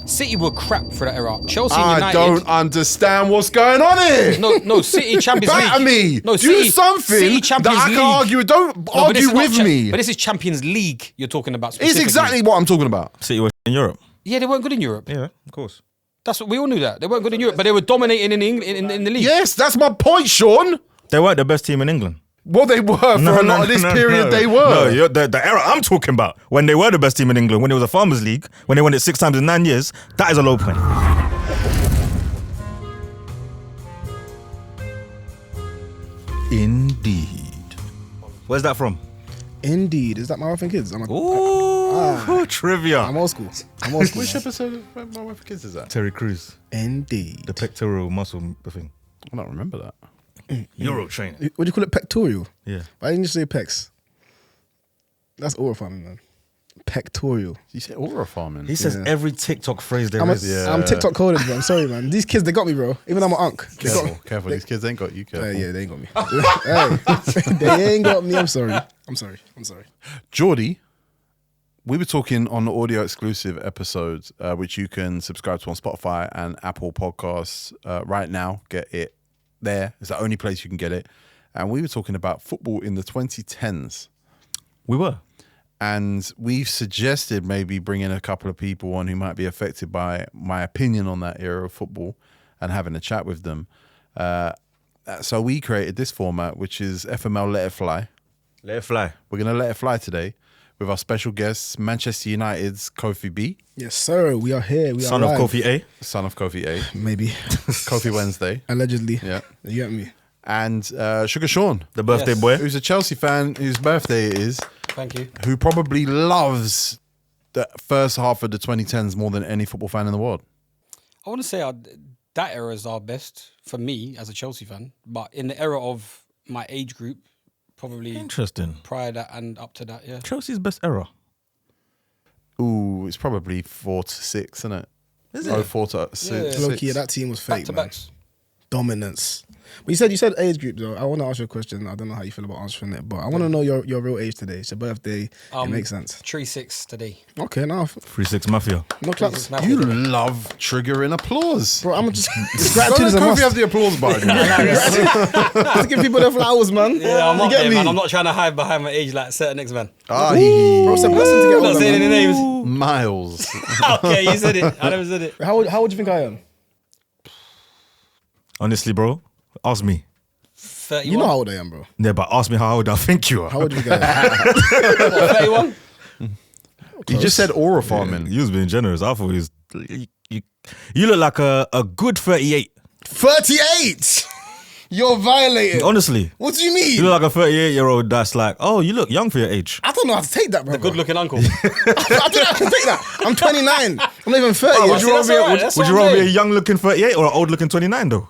City were crap for that era. Chelsea and I United. don't understand what's going on here. No, City Champions League. Batter me. No, Do something City that Champions I League. can argue with. Don't argue with me. But this is Champions League you're talking about. It's exactly what I'm talking about. City were in Europe. Yeah, they weren't good in Europe. Yeah, of course. That's what we all knew that they weren't good in Europe, but they were dominating in the league. Yes, that's my point, Sean. They weren't the best team in England. Well, they were for a lot of this period. They were. No, the era I'm talking about, when they were the best team in England, when it was a Farmers League, when they won it 6 times in 9 years, that is a low point. Indeed. Where's that from? Indeed. Is that My Wife and Kids? Ooh, trivia. I'm old school. Which episode of My Wife and Kids is that? Terry Crews. Indeed. The pectoral muscle thing. I don't remember that. Euro training. What do you call it? Pectorial? Yeah. Why didn't you say pecs? That's aura farming, man. Pectorial. You say aura farming. He says every TikTok phrase there is. I'm TikTok coded, bro. I'm sorry, man. These kids, they got me, bro. Even though I'm an unk. Careful. These kids ain't got you. Careful. Yeah, they ain't got me. Hey, they ain't got me. I'm sorry. Jordy, we were talking on the audio exclusive episodes, which you can subscribe to on Spotify and Apple Podcasts right now. Get it there. It's the only place you can get it. And we were talking about football in the 2010s. We were. And we've suggested maybe bringing a couple of people on who might be affected by my opinion on that era of football and having a chat with them. So we created this format, which is FML Let It Fly. Let it fly. We're going to let it fly today with our special guests, Manchester United's Kofi B. Yes, sir. We are here. We are Son of live. Kofi A. Son of Kofi A. Maybe. Kofi Wednesday. Allegedly. Yeah. You get me? And Suga Shaun, The birthday Yes. boy. who's a Chelsea fan whose birthday it is, Thank you. who probably loves the first half of the 2010s more than any football fan in the world. I want to say that era is our best for me as a Chelsea fan, but in the era of my age group, probably Interesting. prior to that and up to that, yeah. Chelsea's best era. Ooh, it's probably 4 to 6, isn't it? Is Oh, it? 4 to 6. Low key, that team was Back fake, to man. backs. Dominance. But you said age group though. I want to ask you a question. I don't know how you feel about answering it, but I want to know your real age today. It's your birthday. It makes sense. 3-6 today. Okay, now 3-6 Mafia. no claps. You love triggering applause. Bro, I'm just Don't gratitude let is a Kofi must. have the applause button. Just give people their flowers, man. Yeah, I'm you not get there, me? man. I'm not trying to hide behind my age like certain ex-man. Ah, Bro, it's a blessing to get I'm not older, saying man. any names. Miles. Okay, you said it. I never said it. How old do you think I am? Honestly, bro, ask me. 31. You know how old I am, bro. Yeah, but ask me how old I think you are. How old do you think I am? 31? You just said aura farming. You was being generous. I thought you look like a good 38. 38! You're violating. Honestly. What do you mean? You look like a 38-year-old that's like, oh, you look young for your age. I don't know how to take that, bro. Good-looking uncle. I don't know how to take that. I'm 29. I'm not even 30. Oh, Would you see, rather that's be, alright, that's would you what I'm rather be a saying. young-looking 38 or an old-looking 29, though?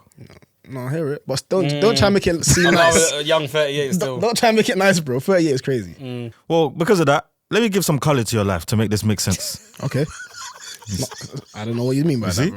No, I hear it. But don't try and make it seem I'm nice. a young 38 still. Don't try and make it nice, bro. 38 is crazy. Well, because of that, let me give some color to your life to make this make sense. Okay. I don't know what you mean by see? that,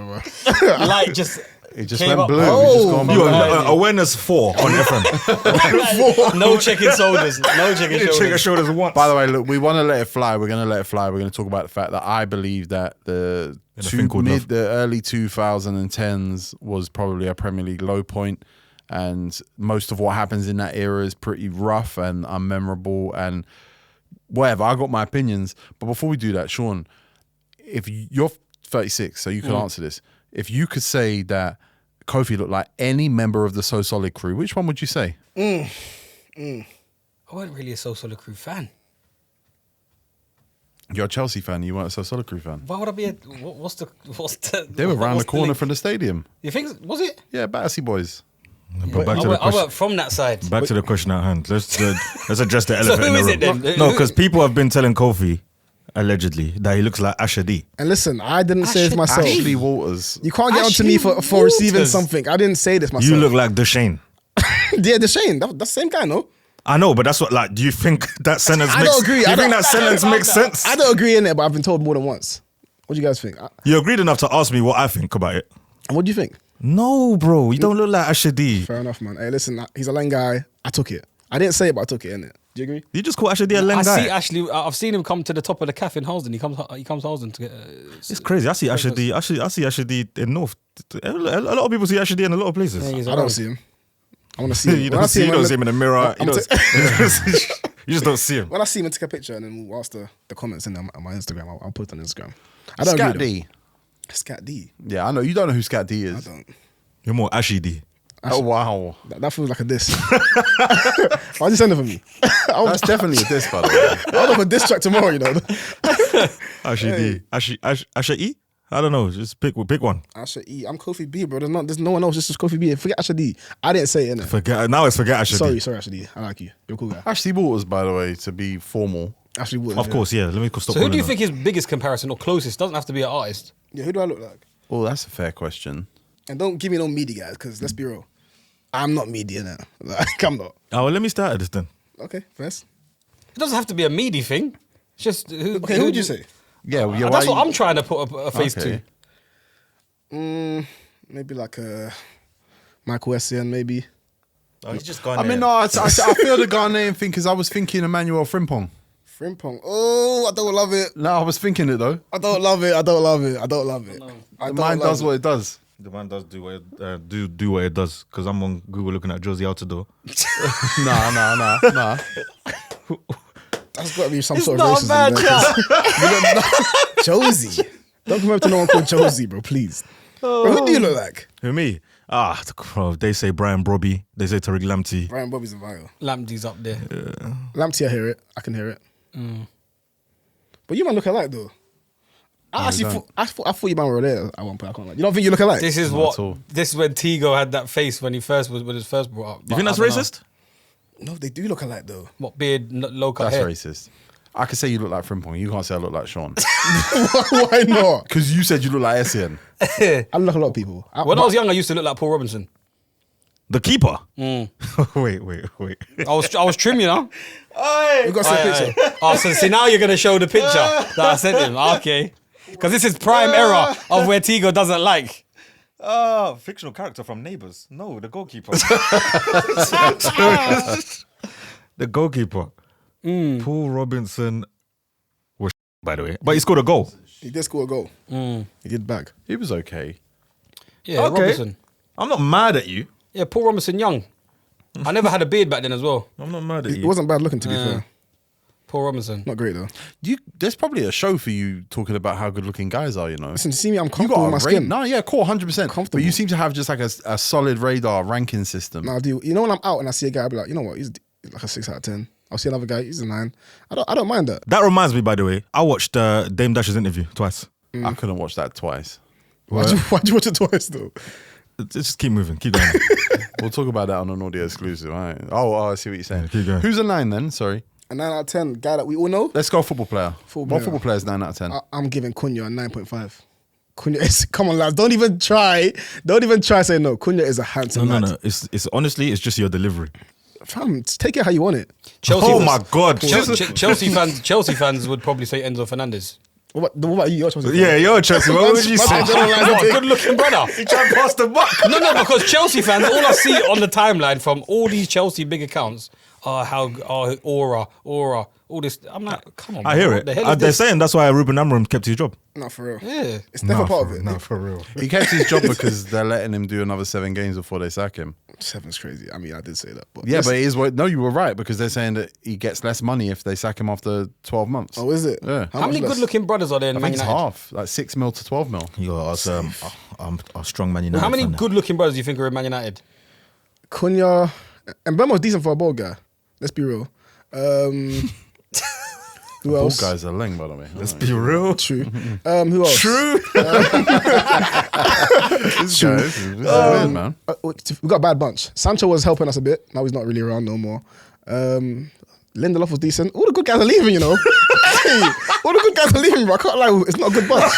bro. Like just It just came went up. blue. Oh. It just gone You blue. are awareness 4 on FM. No checking shoulders. No checking Check your shoulders. shoulders once. By the way, look, we want to let it fly. We're going to let it fly. We're going to talk about the fact that I believe that the thing called love. the early 2010s was probably a Premier League low point, and most of what happens in that era is pretty rough and unmemorable and whatever. I got my opinions, but before we do that, Sean, if you're 36, so you can answer this. If you could say that Kofi looked like any member of the So Solid crew, which one would you say? I wasn't really a So Solid Crew fan. You're a Chelsea fan. You weren't a So Solid crew fan. Why would I be a... What's the... They were round the corner link? from the stadium. You think... Was it? Yeah, Battersea boys. But back I to the went question. from that side. Back to the question at hand. Let's address the elephant who in the is room. it then? No, Who- because people have been telling Kofi, allegedly, that he looks like Asher D. And listen, I didn't say this myself. Ashley Waters. You can't get onto Ashley me for receiving Waters. something. I didn't say this myself. You look like Deshane. Yeah, the Shane. That's the same guy, no? I know, but that's what, like, do you think that sentence I makes don't agree. Do I you think don't- that sentence makes sense? I don't agree in it, but I've been told more than once. What do you guys think? You agreed enough to ask me what I think about it. What do you think? No, bro, you don't look like Asher D. Fair enough, man. Hey, listen, he's a lame guy. I took it. I didn't say it, but I took it, innit? Do you agree? You just call Ashley D a leng I guy. see Ashley. I've seen him come to the top of the cafe in Halsden. He comes Halsden to get. It's crazy. I see Ashley D. I see Ashley D in North. A lot of people see Ashley D in a lot of places. he's I around. don't see him. I want to see him. You When I don't see him in the mirror. I'm You just don't see him. When I see him and take a picture and then we'll ask the comments in on my Instagram, I'll put it on Instagram. I don't Scat agree. D. Scat D. Yeah, I know. You don't know who Scat D I is. don't. You're more Ashley D. Oh, wow. That feels like a diss. Why'd you send it for me? That's definitely a diss, by the way. I'll have a diss track tomorrow, you know. Ashley D. Ashley E? I don't know. Just pick one. Asha E. I'm Kofi B, bro. There's no one else. This is Kofi B. Forget Asha D. I didn't say it, innit? Forget Ashley D. Sorry, Asha D. I like you. You're a cool guy. Ashley Waters, by the way, to be formal. Ashley Wood. Of course, yeah. Let me stop. So who do you calling think his biggest comparison or closest? Doesn't have to be an artist. Yeah, who do I look like? Oh, that's a fair question. And don't give me no meaty guys, because let's be real. I'm not meaty, innit? Like, I'm not. Oh, well, let me start at this then. Okay, first. It doesn't have to be a meaty thing. It's just who. Okay, who would you say? Yeah, yeah. That's what I'm trying to put a face Okay. to. Maybe like Michael Essien, maybe. Oh, he's just gone. I mean, no, I feel the Ghanaian thing because I was thinking Emmanuel Frimpong. Frimpong. Oh, I don't love it. No, I was thinking it though. I don't love it. I don't love it. I don't love it. The mind does what it does. The man does do what it, do what it does. Because I'm on Google looking at Josie Altidore. Nah. That's got to be some It's sort of not a racism. bad there, 'cause- chat. Josie. Don't come up to no one called Josie, bro, please. Bro, who do you look like? Who, me? They say Brian Brobby. They say Tariq Lamptey. Brian Bobby's a viral. Lamptey's up there. Lamptey, I hear it. I can hear it. But you man look alike though. I thought you man were there at one point. I can't lie. You don't think you look alike? This is Not what. at all. This is when Tigo had that face when he first was when it first brought up. You think that's racist? No, they do look alike though. What beard, low cut That's hair? racist. I could say you look like Frimpong. You can't say I look like Sean. Why not? Because you said you look like Essien. I look like a lot of people. When I was young, I used to look like Paul Robinson. The keeper? wait. I was trim, you know. We got some picture. Oh, so see now you're gonna show the picture that I sent him. Okay, because this is prime era of where Tigo doesn't like. Fictional character from Neighbours. No, the goalkeeper. The goalkeeper. Paul Robinson was by the way. But he scored a goal. He did score a goal. He did bag. He was okay. Yeah, Okay. Robinson. I'm not mad at you. Yeah, Paul Robinson young. I never had a beard back then as well. I'm not mad at It you. wasn't bad looking to be fair. Paul Robinson. Not great though. There's probably a show for you talking about how good looking guys are, you know. Listen, see me, I'm You comfortable with my skin. No, yeah, cool, 100%. Comfortable. But you seem to have just like a solid radar ranking system. No, I do. You know when I'm out and I see a guy, I'll be like, you know what, he's like a 6 out of 10. I'll see another guy, he's a 9. I don't mind that. That reminds me, by the way, I watched Dame Dash's interview twice. I couldn't watch that twice. Why'd you watch it twice though? Just keep moving, keep going. We'll talk about that on an audio exclusive. All right. Oh, I see what you're saying. Yeah, keep going. Who's a 9 then? Sorry. A 9 out of 10 guy that we all know. Let's go football player. Football What player. football player is 9 out of 10? I'm giving Cunha a 9.5. Cunha is, come on lads, don't even try say no. Cunha is a handsome lad. No. It's honestly, it's just your delivery. Fam, take it how you want it. Chelsea Oh fans- my God. Chelsea fans would probably say Enzo Fernandez. What about you? You're supposed to Yeah, you're Chelsea. What would you say? Good looking brother. You try to pass the buck. No, because Chelsea fans, all I see on the timeline from all these Chelsea big accounts are aura, all this. I'm like, come on. I man, hear what it. the hell is They're this? saying that's why Ruben Amorim kept his job. Not for real. Yeah. It's never part of it. No, for real. He kept his job because they're letting him do another 7 games before they sack him. 7's crazy. I mean, I did say that. But Yeah, but it is what. No, you were right because they're saying that he gets less money if they sack him after 12 months. Oh, is it? Yeah. How much many less? good looking brothers are there in I Man think it's United? half, like 6 mil to 12 mil. You're a strong Man United. How many fan there. good looking brothers do you think are in Man United? Cunha and Beno's decent for a ball guy. Let's be real. Who Ball else? guys are leng, by the way. Let's be real. True. Who else? True. This is weird, man. We got a bad bunch. Sancho was helping us a bit. Now he's not really around no more. Lindelof was decent. All the good guys are leaving, you know. Hey, all the good guys are leaving, bro. I can't lie. It's not a good bunch.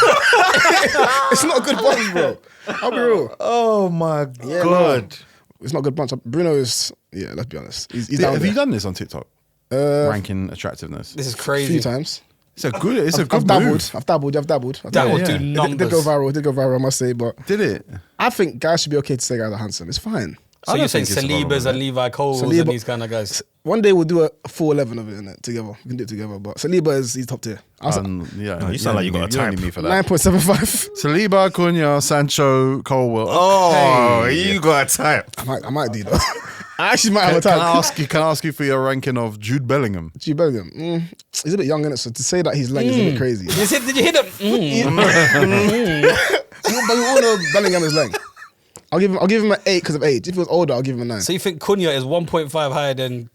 It's not a good bunch, bro. I'll be real. Oh my Yeah, God. no. It's not a good bunch. Bruno is, yeah, let's be honest. He's down Have there. you done this on TikTok? Ranking attractiveness. This is A few crazy. times. It's a good I've move. dabbled. I've dabbled. That would Yeah. do It numbers. did go viral. I must say, but Did it? I think guys should be okay to say guys are handsome. It's fine. So you're saying Salibas and Levi Coles and these kind of guys? One day we'll do a 4-11 of it, innit, together. We can do it together. But Saliba he's top tier. You sound like you got a type. You don't need me for that. 9.75. Saliba, Cunha, Sancho, Colwell. You got a type. I might do though. I actually might have a type. Can I ask you for your ranking of Jude Bellingham? Jude Bellingham. He's a bit young, innit? So to say that he's leng is a bit crazy. Did you hit him? But we all know Bellingham is leng. I'll give him an 8 because of age. If he was older, I'll give him a 9. So you think Cunha is 1.5 higher than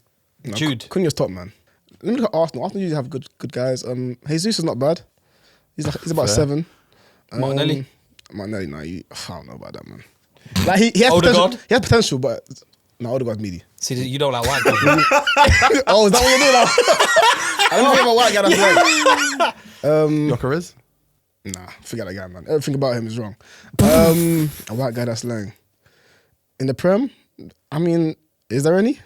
Jude? Cunha's top, man. Let me look at Arsenal. Arsenal usually have good guys. Jesus is not bad. He's about 7. Martinelli? Martinelli, I don't know about that, man. Like he has potential. He has potential, but no, Odegaard's meaty. See, you don't like white people. Oh, is that what you're doing now? I don't think I'm a white guy that's leng. Gyökeres? Nah, forget that guy, man. Everything about him is wrong. A white guy that's leng. In the Prem, I mean, is there any?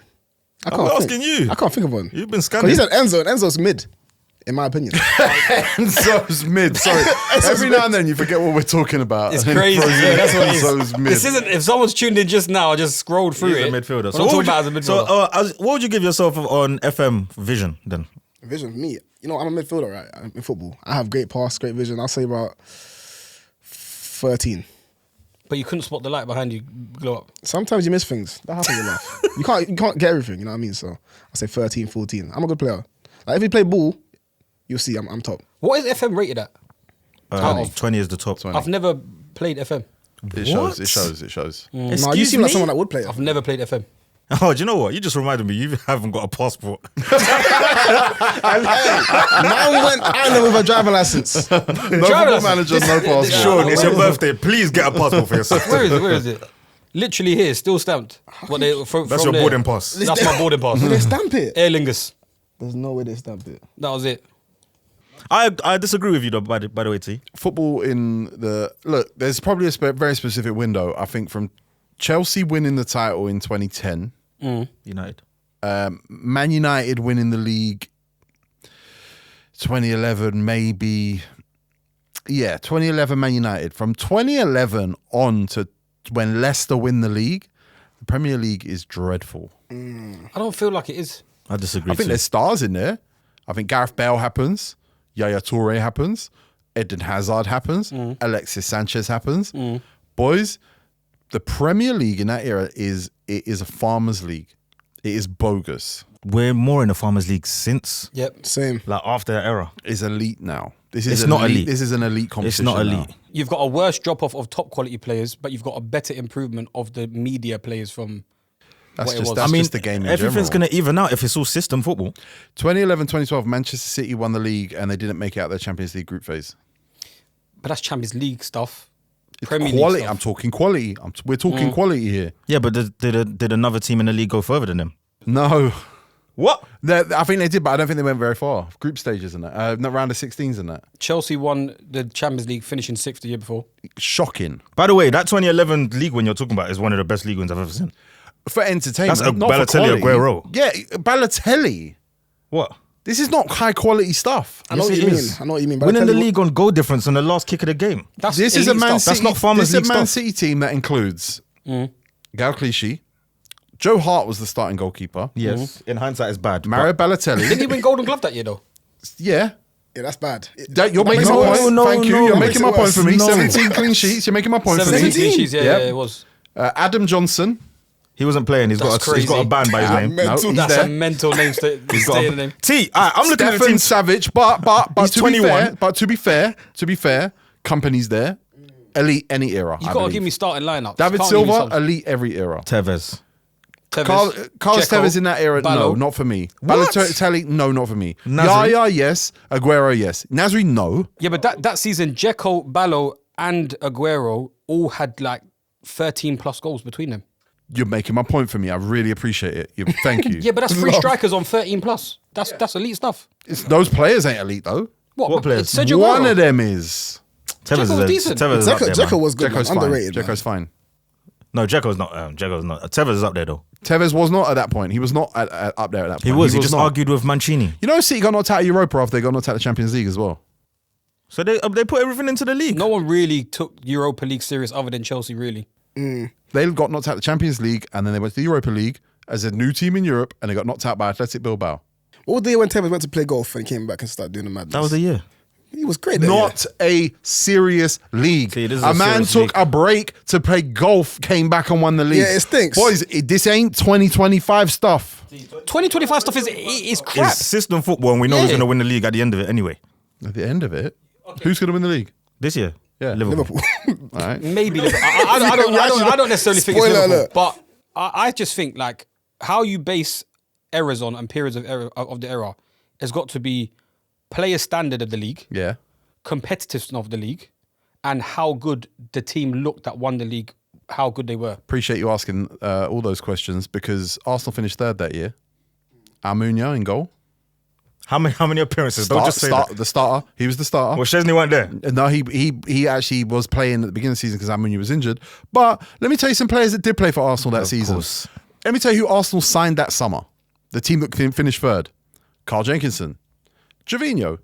I'm asking you. I can't think of one. You've been Because scanning. he said Enzo, and Enzo's mid, in my opinion. Enzo's mid. Sorry. Every now and then you forget what we're talking about. It's crazy. Yeah, that's what it is. Enzo's mid. This isn't. If someone's tuned in just now, I just scrolled through He's it. a midfielder. So what would you give yourself on FM vision then? Vision for me, you know, I'm a midfielder, right? In football, I have great pass, great vision. I'll say about 13. But you couldn't spot the light behind you glow up. Sometimes you miss things. That happens in life. You can't get everything. You know what I mean? So I say 13, 14. I'm a good player. Like if you play ball, you'll see I'm top. What is FM rated at? 20 is the top. 20. I've never played FM. It shows. No, you seem like someone that would play it. I've never played FM. Oh, do you know what? You just reminded me. You haven't got a passport. Man went Ireland with a driving license. No football manager, no passport. Sean, it's your birthday. Please get a passport for yourself. Where is it? Literally here, still stamped. That's your boarding pass. That's my boarding pass. Did they stamp it? Aer Lingus. There's no way they stamped it. That was it. I disagree with you though. By the way, T. Football there's probably a very specific window. I think from Chelsea winning the title in 2010. United. Man United winning the league 2011 maybe. Yeah, 2011 Man United. From 2011 on to when Leicester win the league, the Premier League is dreadful. I don't feel like it is. I disagree. I think there's stars in there. I think Gareth Bale happens. Yaya Toure happens. Eden Hazard happens. Alexis Sanchez happens. Boys, the Premier League in that era is a farmers league. It is bogus. We're more in the Farmers League since. Yep. Same. Like after that era. It's elite now. It's not elite. This is an elite competition. It's not elite. now. You've got a worse drop off of top quality players, but you've got a better improvement of the media players from That's what it just was. that's I mean, just the game in everything's general. going to even out if it's all system football. 2011, 2012, Manchester City won the league and they didn't make it out their Champions League group phase. But that's Champions League stuff. It's Premier quality. League stuff. I'm talking quality. We're talking quality here. Yeah, but did another team in the league go further than them? No. What? I think they did, but I don't think they went very far. Group stages and that. Not round of 16s and that. Chelsea won the Champions League, finishing 6th the year before. Shocking. By the way, that 2011 league win you're talking about is one of the best league wins I've ever seen. For entertainment. That's a not for Balotelli, quality. Aguero. Yeah, Balotelli. What? This is not high quality stuff. I know Yes, what it you mean. is. I know what you mean. Winning the Balotelli- league on goal difference on the last kick of the game. That's This is a elite Man stuff. City. That's not Farmers This is League a Man stuff. City team that includes Gal Clichy. Joe Hart was the starting goalkeeper. Yes. In hindsight, it's bad. Mario Didn't Balotelli. he win Golden Glove that year though? Yeah. Yeah, that's bad. You're making makes my it worse. point. No, Thank you. no, You're it making makes my it point for me. worse. No. 17 clean sheets. You're making my point for 17 me. clean sheets, yeah, Yep. yeah, it was. Adam Johnson. He wasn't playing. He's got That's a crazy. ban by his name. man. No, he's That's there. a mental name. He's got Stay in the name. T. I'm looking at the Stefan team. Savage, but He's to 21. be fair, company's there. Elite any era. You I got to believe. give me starting lineups. David Can't give me Silva, some. elite every era. Tevez. Tevez, Carlos Dzeko, Tevez in that era, no, Ballo. not for me. What? Balotelli, no, not for me. Nasri? Yaya, yes. Aguero, yes. Nasri, no. Yeah, but that season, Dzeko, Ballo, and Aguero all had like 13 plus goals between them. You're making my point for me. I really appreciate it. Thank you. Yeah, but that's 3 strikers on 13 plus. That's elite stuff. Those players ain't elite though. What players? It's Sergio One Aguero. of them is. Tevez was decent. Tevez is up there, Dzeko man. was good. Dzeko's Man. fine. Underrated. man. Dzeko's fine. No, Dzeko's not. Dzeko's not. Tevez is up there though. Tevez was not at that point. He was not up there at that point. He was. He just not. argued with Mancini. You know, City got knocked out of Europa after they got knocked out of the Champions League as well. So they put everything into the league. No one really took Europa League serious other than Chelsea, really. They got knocked out of the Champions League, and then they went to the Europa League as a new team in Europe, and they got knocked out by Athletic Bilbao. All day when Tevez went to play golf and he came back and started doing the madness. That was the year. He was great. That Not a serious league. See, this is a a man serious took league. a break to play golf, came back and won the league. Yeah, it stinks. Boys, this ain't 2025 stuff. 2025 stuff is crap. It's system football, and we know who's Yeah. going to win the league at the end of it anyway. At the end of it, who's going to win the league? This year. Yeah. Liverpool. Liverpool. All right. Maybe Liverpool. I don't necessarily think it's Spoiler Liverpool, alert. but I just think like how you base errors on and periods of error of the error has got to be player standard of the league, Yeah. competitiveness of the league, and how good the team looked that won the league, how good they were. Appreciate you asking all those questions because Arsenal finished third that year. Almunia in goal. How many appearances? Don't just say that. The starter. He was the starter. Well, Chesney weren't there. No, he actually was playing at the beginning of the season because Almunia was injured. But let me tell you some players that did play for Arsenal that season. course. Let me tell you who Arsenal signed that summer. The team that finished third. Carl Jenkinson. Javinho.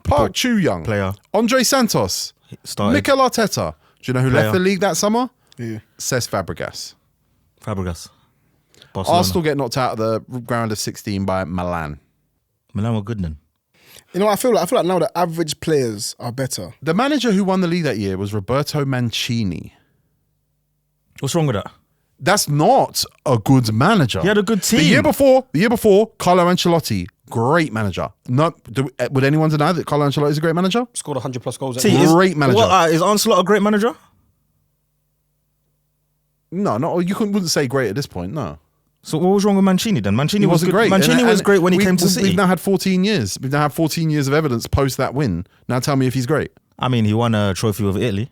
Park Chu-young. Player. Andre Santos. Started. Mikel Arteta. Do you know who Player. left the league that summer? Yeah. Cesc Fabregas. Fabregas. Barcelona. Arsenal get knocked out of the round of 16 by Milan. Milan were good then. You know, I feel like now the average players are better. The manager who won the league that year was Roberto Mancini. What's wrong with that? That's not a good manager. He had a good team. The year before, Carlo Ancelotti, great manager. Would anyone deny that Carlo Ancelotti is a great manager? Scored 100 plus goals. See, Great manager. Is Ancelotti a great manager? No, you wouldn't say great at this point. No, So what was wrong with Mancini then? Mancini he was wasn't good. great. Mancini was great when he came to We've City. now had 14 years. We've now had 14 years of evidence post that win. Now tell me if he's great. I mean, he won a trophy with Italy.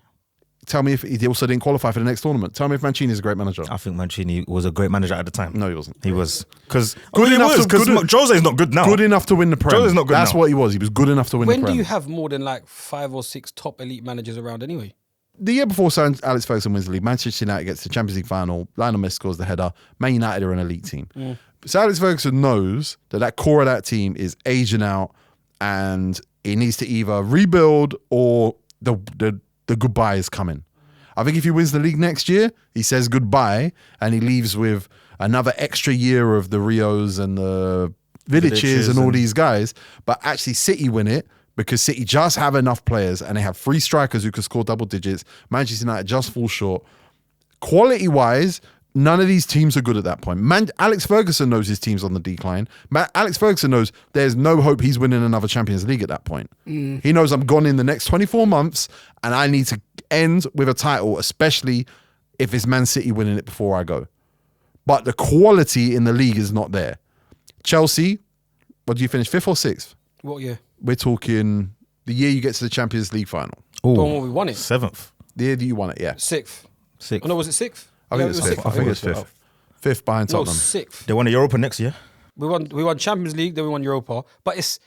Tell me if he also didn't qualify for the next tournament. Tell me if Mancini is a great manager. I think Mancini was a great manager at the time. No, he wasn't. He was. Because Good enough to- Jose's not good now. Good enough to win the Prem. Jose's not good That's now. what he was. He was good enough to win When the do Prem. you have more than like 5 or 6 top elite managers around anyway? The year before Alex Ferguson wins the league, Manchester United gets to the Champions League final. Lionel Messi scores the header. Man United are an elite team. So Alex Ferguson knows that core of that team is aging out, and he needs to either rebuild or the goodbye is coming. I think if he wins the league next year, he says goodbye and he leaves with another extra year of the Rios and the Vidiches and all these guys. But actually, City win it because City just have enough players and they have 3 strikers who can score double digits. Manchester United just fall short. Quality-wise, none of these teams are good at that point. Alex Ferguson knows his team's on the decline. Alex Ferguson knows there's no hope he's winning another Champions League at that point. He knows I'm gone in the next 24 months and I need to end with a title, especially if it's Man City winning it before I go. But the quality in the league is not there. Chelsea, what do you finish, 5th or 6th? What year? We're talking the year you get to the Champions League final. The one where we won it. 7th. The year that you won it, yeah. 6th. 6th. Oh, no, was it 6th? I think it's 5th. I think it's 5th. 5th behind No, Tottenham. 6th. They won the Europa next year. We won Champions League, then we won Europa. But it's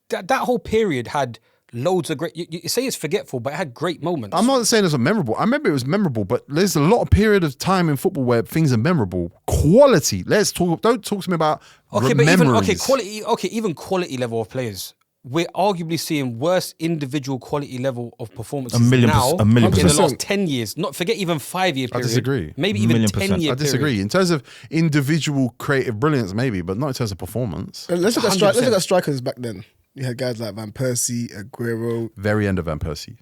that whole period had loads of great. You say it's forgetful, but it had great moments. I'm not saying it's memorable. I remember it was memorable, but there's a lot of period of time in football where things are memorable. Quality. Let's talk. Don't talk to me about but memories. quality. Okay, even quality level of players. We're arguably seeing worse individual quality level of performances A million now a million in the percent. last 10 years. Not forget even 5-year period. disagree. Maybe A even million 10-year percent. period. I disagree. In terms of individual creative brilliance, maybe, but not in terms of performance. Let's look at 100%. strikers back then. You had guys like Van Persie, Aguero. Very end of Van Persie.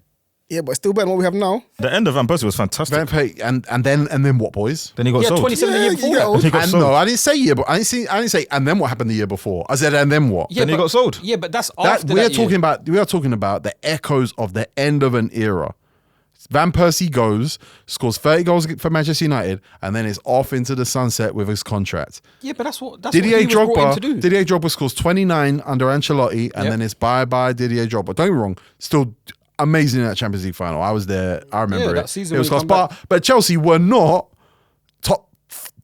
Yeah, but still better than what we have now. The end of Van Persie was fantastic. Van Persie, and then what, boys? Then he got Yeah, sold. 27 the year Yeah, before you that. got- He got And sold. no, I didn't say year, but I didn't say and then what happened the year before. I said and then what? Yeah, Then he but- got sold. Yeah, but that's That after we are that talking year. about. We are talking about the echoes of the end of an era. Van Persie goes, scores 30 goals for Manchester United, and then is off into the sunset with his contract. Yeah, but that's what Didier he was brought in to do. Didier Drogba scores 29 under Ancelotti, and Yep. then it's bye Didier Drogba. Don't get me wrong, still amazing in that Champions League final. I was there. I remember Yeah, it. that season It was when he class. come But Chelsea were not top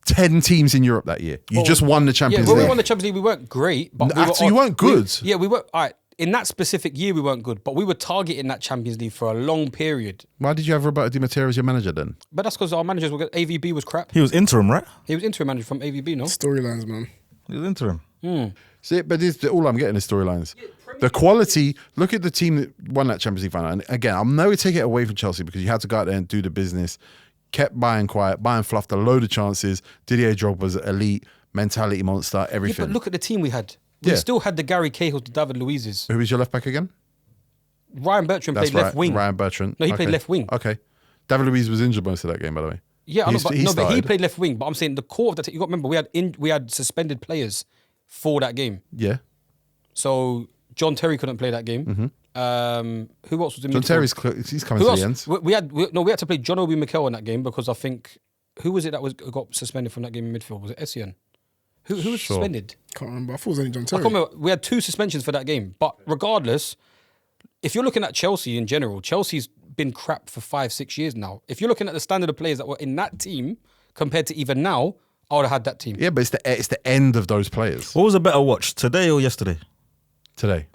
10 teams in Europe that year. You just won the Yeah, Champions when we League. won the Champions League, we weren't great, but So you weren't good. We were all right. In that specific year, we weren't good, but we were targeting that Champions League for a long period. Why did you have Roberto Di Matteo as your manager then? But that's because our managers were good. AVB was crap. He was interim, right? He was interim manager from AVB, no? Storylines, man. He was interim. See, but all I'm getting is storylines. The quality. Look at the team that won that Champions League final. And again, I'm never take it away from Chelsea because you had to go out there and do the business. Kept buying quiet, buying fluffed a load of chances. Didier Drogba's elite, mentality monster, everything. Yeah, but look at the team we had. We still had the Gary Cahills, the David Luiz's. Who was your left back again? Ryan Bertrand That's played right, left wing. Ryan Bertrand. No, he played left wing. Okay. David Luiz was injured most of that game, by the way. Yeah, I know, but he started. played left wing. But I'm saying the core of that. You got to remember we had suspended players for that game. Yeah. So John Terry couldn't play that game. Who else was in John midfield? Terry's coming Who to the else? end. We had to play John Obi Mikel in that game because I think who was it that got suspended from that game in midfield? Was it Essien? Who was suspended? Can't remember. I thought it was only John I Terry. can't remember. We had 2 suspensions for that game. But regardless, if you're looking at Chelsea in general, Chelsea's been crap for 5-6 years now. If you're looking at the standard of players that were in that team compared to even now, I would have had that team. Yeah, but it's the end of those players. What was a better watch, today or yesterday? Today.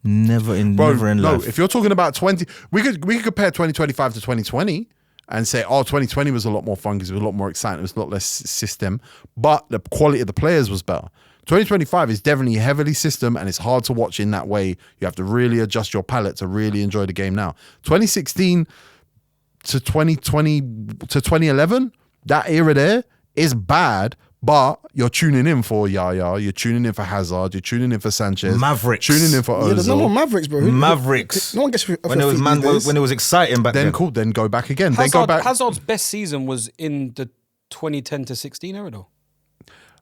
Never in Bro, life. if you're talking about 20, we could compare 2025 to 2020 and say, 2020 was a lot more fun because it was a lot more exciting. It was a lot less system, but the quality of the players was better. 2025 is definitely heavily system and it's hard to watch in that way. You have to really adjust your palate to really enjoy the game now. 2016 to 2020 to 2011, that era there is bad, but you're tuning in for Yaya, you're tuning in for Hazard, you're tuning in for Sanchez, Mavericks. tuning in for Ozil. Yeah, there's no more Mavericks, bro. Mavericks. No one gets when it was when it was exciting back then. Then cool, then go back again. Hazard's best season was in the 2010 to 16 era though.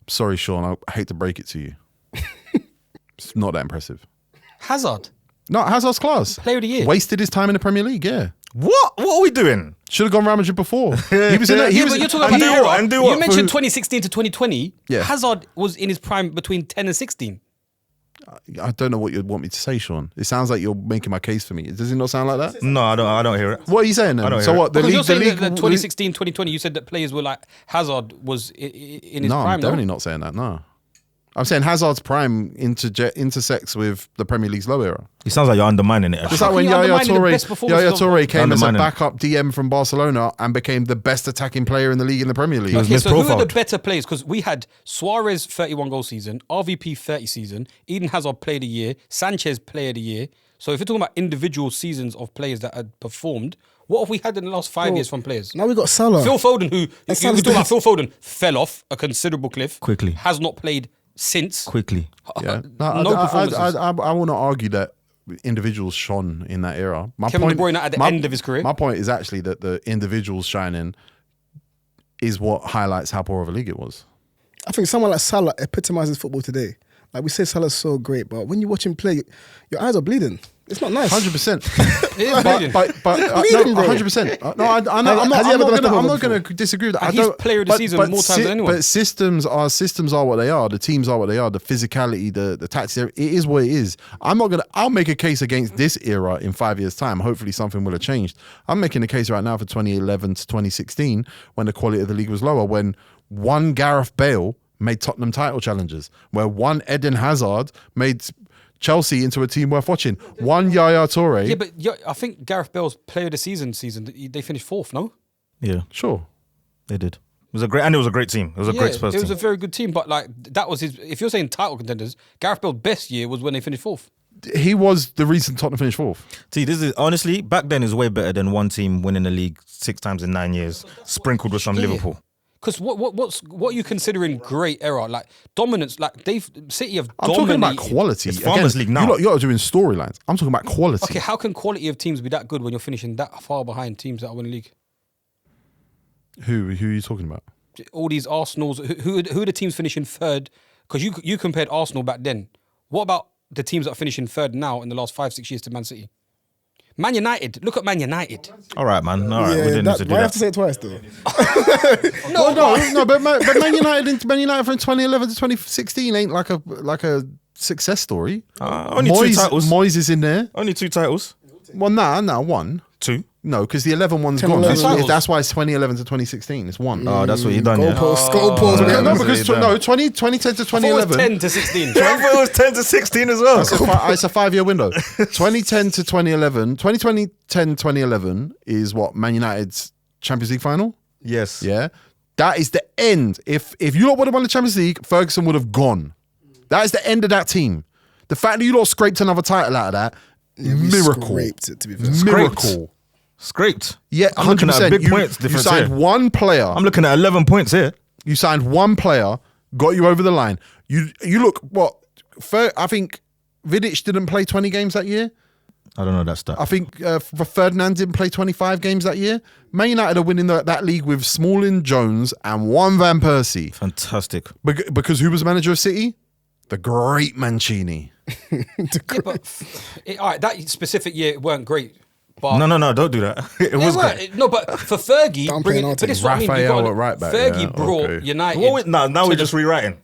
Sorry, Sean, I hate to break it to you. It's not that impressive. Hazard, No, Hazard's class. Player of the Year. Wasted his time in the Premier League, yeah. What are we doing? Should have gone Real Madrid before. He was in that. but you're talking about the era. and do You what? mentioned 2016 to 2020. Yeah. Hazard was in his prime between 10 and 16. I don't know what you'd want me to say, Sean. It sounds like you're making my case for me. Does it not sound like that? No, I don't hear it. What are you saying then? I don't So hear it. what? The Because you're league, saying that 2016, 2020, you said that players were like Hazard was in his No, prime. I'm definitely not saying that. No, I'm saying Hazard's prime intersects with the Premier League's low era. It sounds like you're undermining it. Just How like when can you Yaya undermine the best performances Toure of- came as a Undermining. backup DM from Barcelona and became the best attacking player in the league in the Premier League. was Okay, so who are the misprofiled. better players? Because we had Suarez 31 goal season, RVP 30 season, Eden Hazard player of the year, Sanchez player of the year. So if you're talking about individual seasons of players that had performed, what have we had in the last 5 years from players? Now we got Salah. Phil Foden, who you Salah's talk about dead. Phil Foden, fell off a considerable cliff. Quickly. Has not played since. Quickly. Yeah. No performances. I will not argue that individuals shone in that era. My Kevin De Bruyne at the end of his career. My point is actually that the individuals shining is what highlights how poor of a league it was. I think someone like Salah epitomizes football today. Like we say Salah's so great, but when you watch him play, your eyes are bleeding. It's not nice. 100%. It is bleeding. But Bleeding, no, bro. 100%. No, I'm Has he ever done a step not up going to disagree with that. And he's player of the season more times than anyone. But systems are what they are. The teams are what they are. The physicality, the tactics, it is what it is. I'll make a case against this era in 5 years' time. Hopefully something will have changed. I'm making a case right now for 2011 to 2016 when the quality of the league was lower, when one Gareth Bale made Tottenham title challenges, where one Eden Hazard made Chelsea into a team worth watching. One Yaya Toure. Yeah, but I think Gareth Bale's player of the season, they finished 4th, no? Yeah, Sure. they did. It was a great team. It was a great Spurs it was team. a very good team, but like that was his. If you're saying title contenders, Gareth Bale's best year was when they finished 4th. He was the reason Tottenham finished 4th. See, this is honestly back then is way better than one team winning the league 6 times in 9 years, sprinkled with some Liverpool. Because what are you considering great era? Like dominance, like City have I'm talking dominated. about quality. It's Farmers League now. You're doing storylines. I'm talking about quality. Okay, how can quality of teams be that good when you're finishing that far behind teams that are winning the league? Who are you talking about? All these Arsenals, who are the teams finishing 3rd? Because you compared Arsenal back then. What about the teams that are finishing 3rd now in the last 5-6 years to Man City? Man United, look at Man United. All right, man. All right, we didn't need to do why you have that. to say it twice though? but Man United from 2011 to 2016 ain't like a success story. Only 2 titles. Moyes is in there. Only 2 titles. Well, one. 2. No, because the 11 one's 10, gone. 11. That's why it's 2011 to 2016. It's one. Oh, that's what you done, yeah. Goalposts. yeah. No, that's because what you done. 2010 to I thought it was 2011. 10 to 16. I thought it was 10 to 16 as well. It's a 5-year window. 2010 to 2011. 2010-2011 is what Man United's Champions League final. Yes. Yeah, that is the end. If you lot would have won the Champions League, Ferguson would have gone. That is the end of that team. The fact that you lot scraped another title out of that, Yeah, we miracle. scraped it, to be fair. Miracle. Scraped. Yeah, I'm looking at a 100%. big You, points you difference signed here. one player. I'm looking at 11 points here. You signed one player, got you over the line. You look, what, I think Vidic didn't play 20 games that year. I don't know that stat. I think Ferdinand didn't play 25 games that year. Man United are winning that league with Smalling, Jones, and one Van Persie. Fantastic. Because who was manager of City? The great Mancini. Yeah, but all right, that specific year it weren't great. But No, don't do that. It was weren't. great. No, but for Fergie, Downplaying bringing, our but team. this is what I mean. You Raphael gotta- at right back, Fergie yeah, brought okay. United. Now to we're the- just rewriting.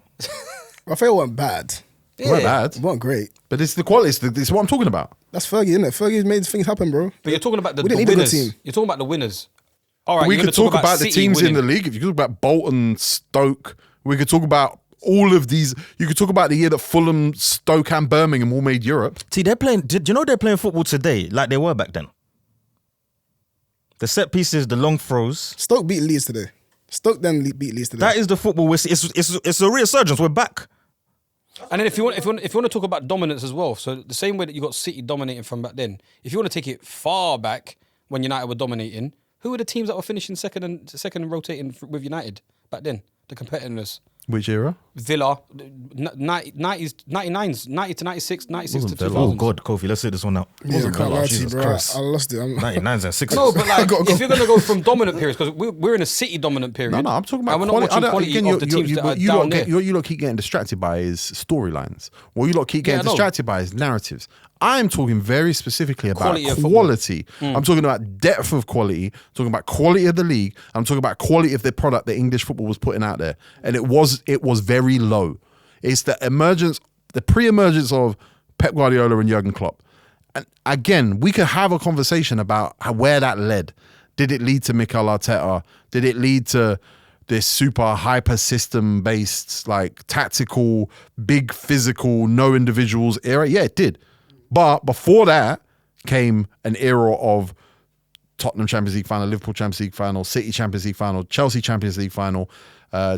Raphael wasn't bad. It weren't Yeah. bad. It wasn't great. But it's the quality. It's what I'm talking about. That's Fergie, isn't it? Fergie's made things happen, bro. But you're talking about the We didn't need a good winners. team. You're talking about the winners. All right, We you're could gonna talk about the City teams in the winning. league. If you could talk about Bolton, Stoke, we could talk about all of these. You could talk about the year that Fulham, Stoke, and Birmingham all made Europe. See, they're playing. Do you know they're playing football today like they were back then? The set pieces, the long throws. Stoke beat Leeds today. Stoke then beat Leeds today. That is the football we're seeing. It's a resurgence. We're back. And then if you want to talk about dominance as well, so the same way that you got City dominating from back then, if you want to take it far back when United were dominating, who were the teams that were finishing second and rotating with United back then? The competitiveness. Which era? Villa, 90s, 99s, 90 to 96, 96 to Wasn't Villa. 2000. Oh God, Kofi, let's sit this one out. yeah, I can't lie to you, Jesus bro. Christ. I lost it. 99s and 6s. No, but like, Go. if you're going to go from dominant periods, because we're in a City dominant period. No, I'm talking about and we're not quality. watching quality Again, of the teams that are you down lot there. you lot keep getting distracted by is storylines. What you lot keep Yeah, getting I know. distracted by is narratives. I'm talking very specifically about Quality of football. quality. I'm talking about depth of quality. I'm talking about quality of the league. I'm talking about quality of the product that English football was putting out there, and it was very low. It's the pre-emergence of Pep Guardiola and Jurgen Klopp. And again, we could have a conversation about where that led. Did it lead to Mikel Arteta? Did it lead to this super hyper system based, like tactical, big physical, no individuals era? Yeah, it did. But before that came an era of Tottenham Champions League final, Liverpool Champions League final, City Champions League final, Chelsea Champions League final,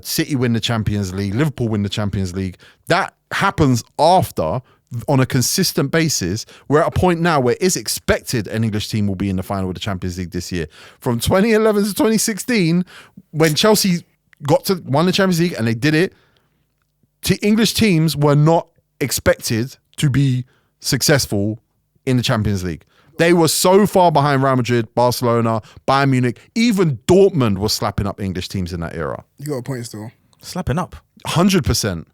City win the Champions League, Liverpool win the Champions League. That happens after, on a consistent basis. We're at a point now where it's expected an English team will be in the final of the Champions League this year. From 2011 to 2016, when Chelsea won the Champions League and they did it, English teams were not expected to be successful in the Champions League. They were so far behind Real Madrid, Barcelona, Bayern Munich. Even Dortmund was slapping up English teams in that era. You got a point still. Slapping up. 100%.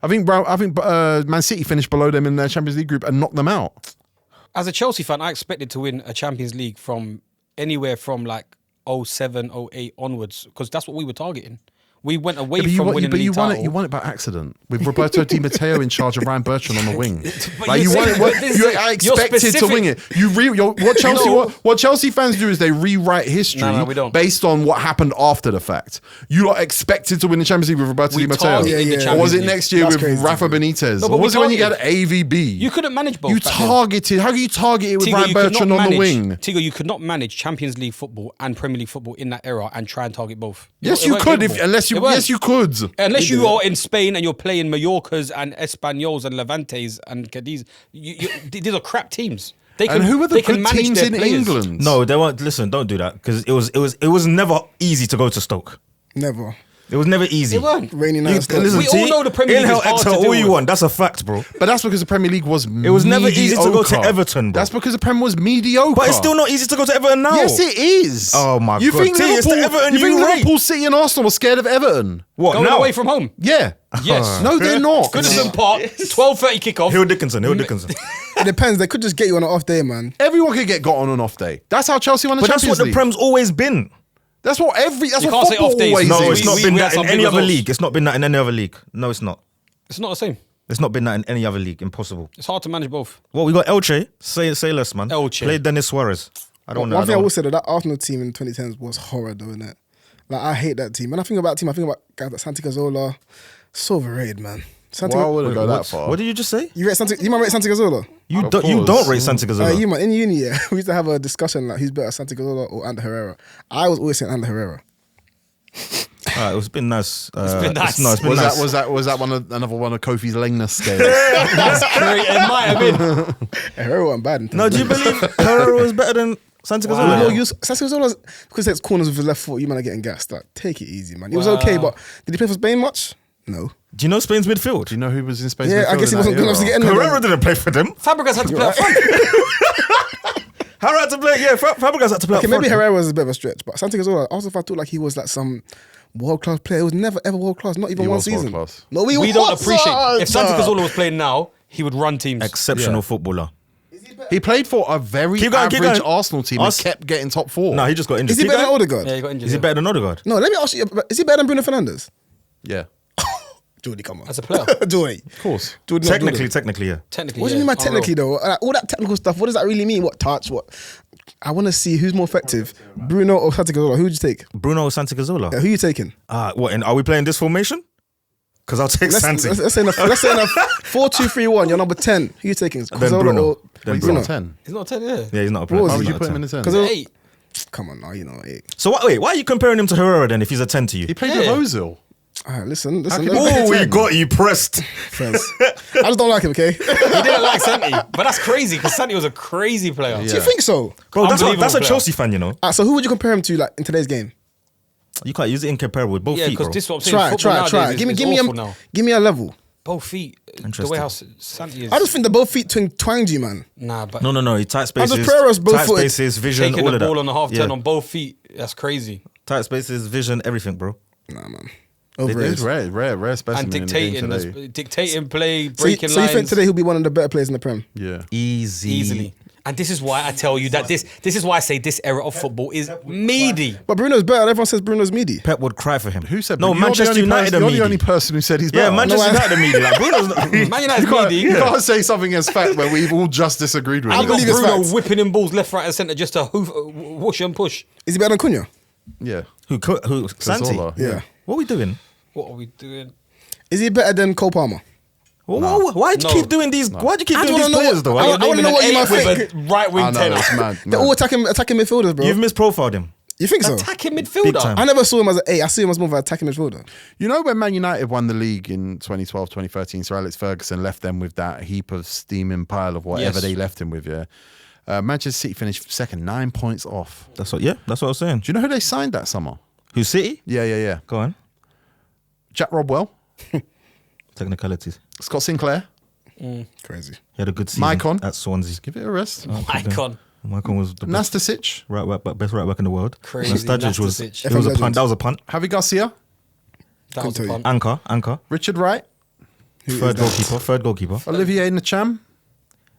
I think Man City finished below them in their Champions League group and knocked them out. As a Chelsea fan, I expected to win a Champions League from anywhere from like 07, 08 onwards, because that's what we were targeting. We went away from winning the league title. You won it by accident with Roberto Di Matteo in charge of Ryan Bertrand on the wing. But Like you're you won saying- it. but this You is- are you're expected to win it. What Chelsea fans do is they rewrite history No, we don't. based on what happened after the fact. You are expected to win the Champions League with Roberto We Di Matteo. targeted the Or was Champions it League. next year That's with crazy, Rafa bro. Benitez? No, but Or we was it when you had targeted. AVB? You couldn't manage both. You back then. targeted. How do you target it with Tigo, Ryan you could not Bertrand on the manage- wing? Tigo, you could not manage Champions League football and Premier League football in that era and try and target both. Yes, It you weren't could. capable. Unless you. It weren't. Yes, you could. Unless you are in Spain and you're playing Mallorcas and Españols and Levantes and Cadiz, these are crap teams. They And who were the they can good manage teams their in players. England? No, they weren't. Listen, don't do that because it was never easy to go to Stoke. Never. It was never easy. They weren't. Rainy You, nights. listen, We all know the Premier League inhale, is hard to exhale deal all you with. want. That's a fact, bro. But that's because the Premier League was. It was never easy to go to mediocre. Everton, bro. That's because the Premier was mediocre. But it's still not easy to go to Everton now. Yes, it is. Oh, my you God. Think See, it's the Liverpool, Everton you think you rate. Liverpool, City, and Arsenal were scared of Everton? What Going now? away from home. Yeah. Yes. No, they're not. Goodison Park, 12:30 kickoff. Hill Dickinson. It depends. They could just get you on an off day, man. Everyone could get got on an off day. That's how Chelsea won the But that's Champions what the League. Prem's always been. That's what You can't football say off days. always No, is. it's not we been had that in some any big other results. league. It's not been that in any other league. No, it's not. It's not the same. It's not been that in any other league. Impossible. It's hard to manage both. Well, we got Elche. Say less, man. Elche. Play Dennis Suarez. I don't know. One thing I will say that Arsenal team in 2010s was horror, though, innit? Like, I hate that team. When I think about that team, I think about guys like Santi Cazorla. So overrated, man. Santi, Well, I wouldn't go that far. What did you just say? you might rate Santi Cazorla? You Of don't course. rate Santi Cazorla. You man, in uni, yeah, we used to have a discussion like who's better, Santi Cazorla or Ander Herrera. I was always saying Ander Herrera. It's been nice. been nice. No, it's been nice. Was that another one of Kofi's lameness scales? That's great. It might have been. Herrera wasn't bad. No, do you believe Herrera was better than Santi No, Cazorla? Santi Cazorla, because it's corners with his left foot, you man are getting gassed. Like, take it easy, man. He was okay, but did he play for Spain much? No. Do you know Spain's midfield? Do you know who was in Spain's Yeah, I midfield guess he in wasn't that good enough to era? get in there. Herrera didn't play for them. Fabregas had to play up front. Herrera had to play. Yeah, Fabregas had to play. Okay, up maybe front. Herrera was a bit of a stretch, but Santi Cazorla, I also thought like he was like some world-class player. He was never ever world-class, not even He one was season. world-class. No, he We don't was, appreciate. If Santi sir. Cazorla was playing now, he would run teams. Exceptional footballer. He played for a very Keep going, keep average going. Arsenal team and kept getting top 4. No, he just got injured. Is he Keep better than going. Odegaard? Yeah, he got injured. Is he better than Odegaard? No, let me ask you, is he better than Bruno Fernandes? Yeah, Jordy, come on. As a player? Jordy. of course. Jordy, not Technically, Jordy. technically, yeah. Technically, What do you mean by technically though? Like, all that technical stuff, what does that really mean? What touch? What? I want to see who's more effective, Bruno or Santi Cazorla. Who would you take? Bruno or Santi Cazorla? Who you taking? What? And are we playing this formation? Because I'll take Santi. Let's say in a 4-2-3-1. You're number 10. Who you taking? Cazorla Bruno. or Then He's Bruno. not 10. He's not 10, yeah. Yeah, he's not a What player. was Why he? would you He's put him not in a the 10? 'Cause 8. Come on now, you know. So wait, why are you comparing him to Herrera then if he's a 10 to you? He played Yeah. with Ozil. Listen. can you- Oh, he got you pressed. Friends. I just don't like him, okay? He didn't like Santi, but that's crazy because Santi was a crazy player. Do you think so? Bro, that's a Unbelievable player. Chelsea fan, you know. So who would you compare him to like in today's game? You can't use it incomparable with both Yeah, feet, because bro. this is what I'm saying. Football Try. nowadays is awful now. Give me a level. Both feet. The Interesting. way how Santi is. I just think the both feet twanged you, man. Nah, but No. He tight spaces, Pereira's both tight footed. spaces, vision, taking all the of that. ball on a half turn Yeah. on both feet, that's crazy. Tight spaces, vision, everything, bro. Nah, man. It's Overrated. rare specimen And in the game dictating, today. dictating play, So you breaking think lines today he'll be one of the better players in the Prem? Yeah. Easily. And this is why I tell you that this is why I say this era of football is meaty. But Bruno's better. Everyone says Bruno's meaty. Pep would cry for him. Who said No, you're the Manchester only United person, are You're the only meaty. person who said he's Yeah, better. Manchester I- United are meaty. Like, Bruno's not... Man United's You meaty. can't say something as fact where we've all just disagreed with I it. got believe it's Bruno facts. whipping in balls left, right, and centre just to whoosh and push. Is he better than Cunha? Yeah. Who? Santi? Cazorla, Yeah. What are we doing? What are we doing? Is he better than Cole Palmer? Why do you No. keep doing these? Why do you keep I doing wanna these know players what- though? I You're wanna naming know an what you eight might with think. a- Right wing I know, tenor. it's mad. They're all attacking midfielders, bro. You've misprofiled him. You think so? Attacking Big midfielder. time. I never saw him as an 8. I see him as more of an attacking midfielder. You know when Man United won the league in 2012, 2013, Sir Alex Ferguson left them with that heap of steaming pile of whatever Yes. they left him with, yeah? Manchester City finished second, 9 points off. That's what I was saying. Do you know who they signed that summer? Who's City? Yeah. Go on. Jack Robwell, Technicalities. Scott Sinclair, Crazy. He had a good season Maicon. at Swansea. give it a rest. Icon. Maicon was the best Nastasic, best right back in the world. Crazy. And Sturridge was. Nastasic. It was a FM punt. That was a punt. Javi Garcia, That was tell the you. punt. Anchor. Richard Wright, Third goalkeeper. Olivier Ntcham.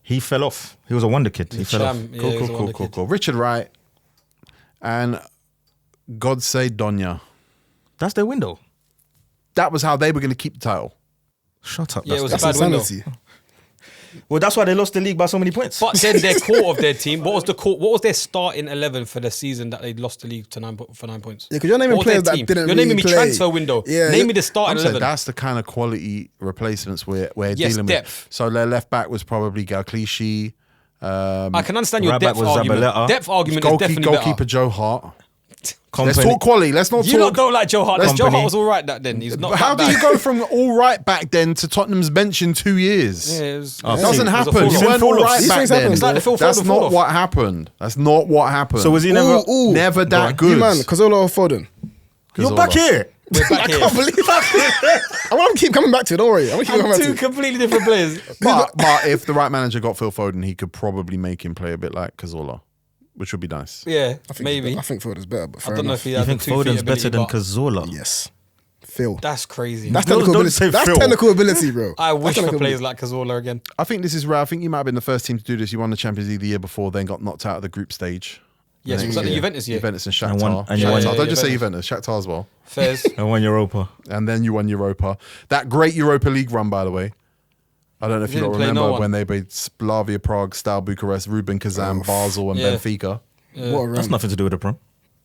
He fell off. He was a wonder kid. He fell off. Cham, yeah, he was a wonder kid. Cool. Richard Wright and God save Donya. That's their window. That was how they were going to keep the title. Shut up. Yeah, it was That's a bad window. insanity. Well, that's why they lost the league by so many points. But then their core of their team, what was their starting 11 for the season that they lost the league to 9 points? Yeah, because you're naming What was their players that team? didn't You're really naming me play. transfer window. Yeah, Name yeah. me the starting I'm saying 11. that's the kind of quality replacements we're Yes, dealing depth. with. So their left back was probably Galclichy. I can understand your Right back depth was argument. Zabaleta. Depth argument is definitely Goalkeeper better. Joe Hart. Company. Let's talk quality. Let's not You lot talk. don't like Joe Hart. Joe Company. Hart was all right that then. He's not But how that do bad. you go from all right back then to Tottenham's bench in 2 years? Yeah, it was- Oh, it was Doesn't a happen. fall You off. weren't all right These back things then. happen. It's like the Phil That's Foden not fall off. what happened. That's not what happened. So was he never? never that You good? man, Cazorla or Foden? You're back here. We're back here. I can't believe that. I want to keep coming back to it. Don't worry. I want to keep coming back Two to it. completely different players. But if the right manager got Phil Foden, he could probably make him play a bit like Cazorla, which would be nice. Yeah, I think maybe. I think Foden's better, but I fair don't know enough. if he You has think the 2 feet Foden's ability, better than but Cazorla? Yes. Phil. That's crazy. That's Don't technical say ability. That's Phil. technical ability, bro. I wish That's for technical players ability. like Cazorla again. I think this is rare. I think you might have been the first team to do this. You won the Champions League the year before, then got knocked out of the group stage. Yes, was that the Juventus year? Juventus and Shakhtar. And won- and you won- Shakhtar. Yeah, Don't just say Juventus. Juventus. Shakhtar as well. Fairs. And won Europa. And then you won Europa. That great Europa League run, by the way. I don't know if you Didn't don't play no remember one. when they played Slavia Prague, Stal Bucharest, Rubin Kazan, Basel, and Yeah. Benfica. What a run. That's nothing to do with the Prem.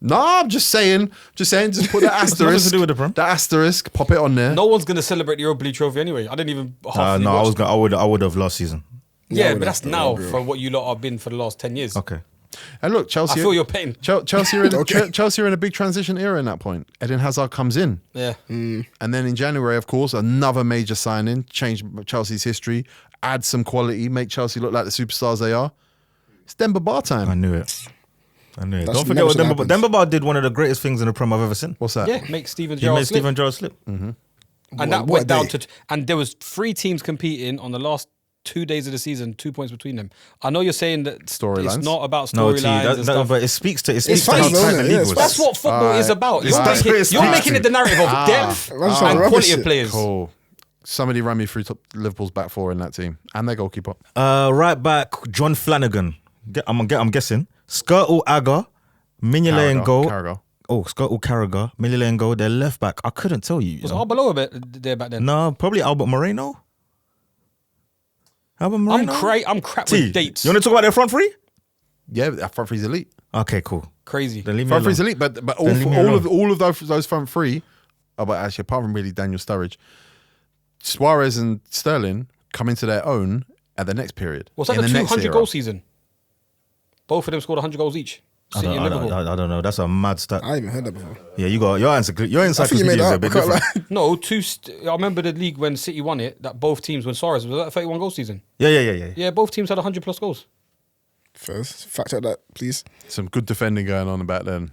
No, I'm just saying. Just put that nothing asterisk. to do with the Prem. That asterisk. Pop it on there. No one's gonna celebrate the Europa League trophy anyway. I didn't even half. No, I would have last season. Yeah, I but that's would've- now I for what you lot have been for the last 10 years. Okay. And look, Chelsea. I feel your pain. Chelsea are in Okay. Chelsea are in a big transition era in that point. Eden Hazard comes in. Yeah. And then in January, of course, another major signing, change Chelsea's history, add some quality, make Chelsea look like the superstars they are. It's Demba Ba I time. knew it. That's Don't forget never what gonna Demba happen. Demba Ba did. One of the greatest things in the Prem I've ever seen. What's that? Yeah, make Steven He Gerrard made slip. Steven Gerrard slip. And What- that what went a down day. to, and there was 3 teams competing on the last 2 days of the season, 2 points between them. I know you're saying that Storylines? it's not about No, T, storylines and stuff. but it speaks to how fun, though, tight isn't the it? league Yeah, was. it's That's what football is about. It's that's what it You're speaks making to. it the narrative of depth That's some and rubbish quality of shit. players. Cool. Somebody run me through Liverpool's back four in that team and their goalkeeper. Right back, John Flanagan. I'm guessing. Skirtle Aga, Mignolet in goal. Carragher. Oh, Skirtle Carragher, Mignolet in goal. Their left back. I couldn't tell you. Was Arbeloa a bit there back then? No, probably Albert Moreno. Albert Moreno. I'm crap T, with dates. you want to talk about their front three? Yeah, that front three's elite. Okay, cool. Crazy. Then leave me Front alone. three's elite, but Then leave me alone. all of those front three, but actually apart from really Daniel Sturridge, Suarez and Sterling come into their own at the next period. Was that in the next 200 era. goal season? Both of them scored 100 goals each. I City and Liverpool. don't know. That's a mad stat. I ain't even heard that before. Yeah, you got your answer. Your I think you made encyclopedia is that a up. bit I can't different. lie. No, I remember the league when City won it, that both teams, when Suarez, was that a 31 goal season? Yeah. Yeah, both teams had 100 plus goals. First, fact check that, please. Some good defending going on about then.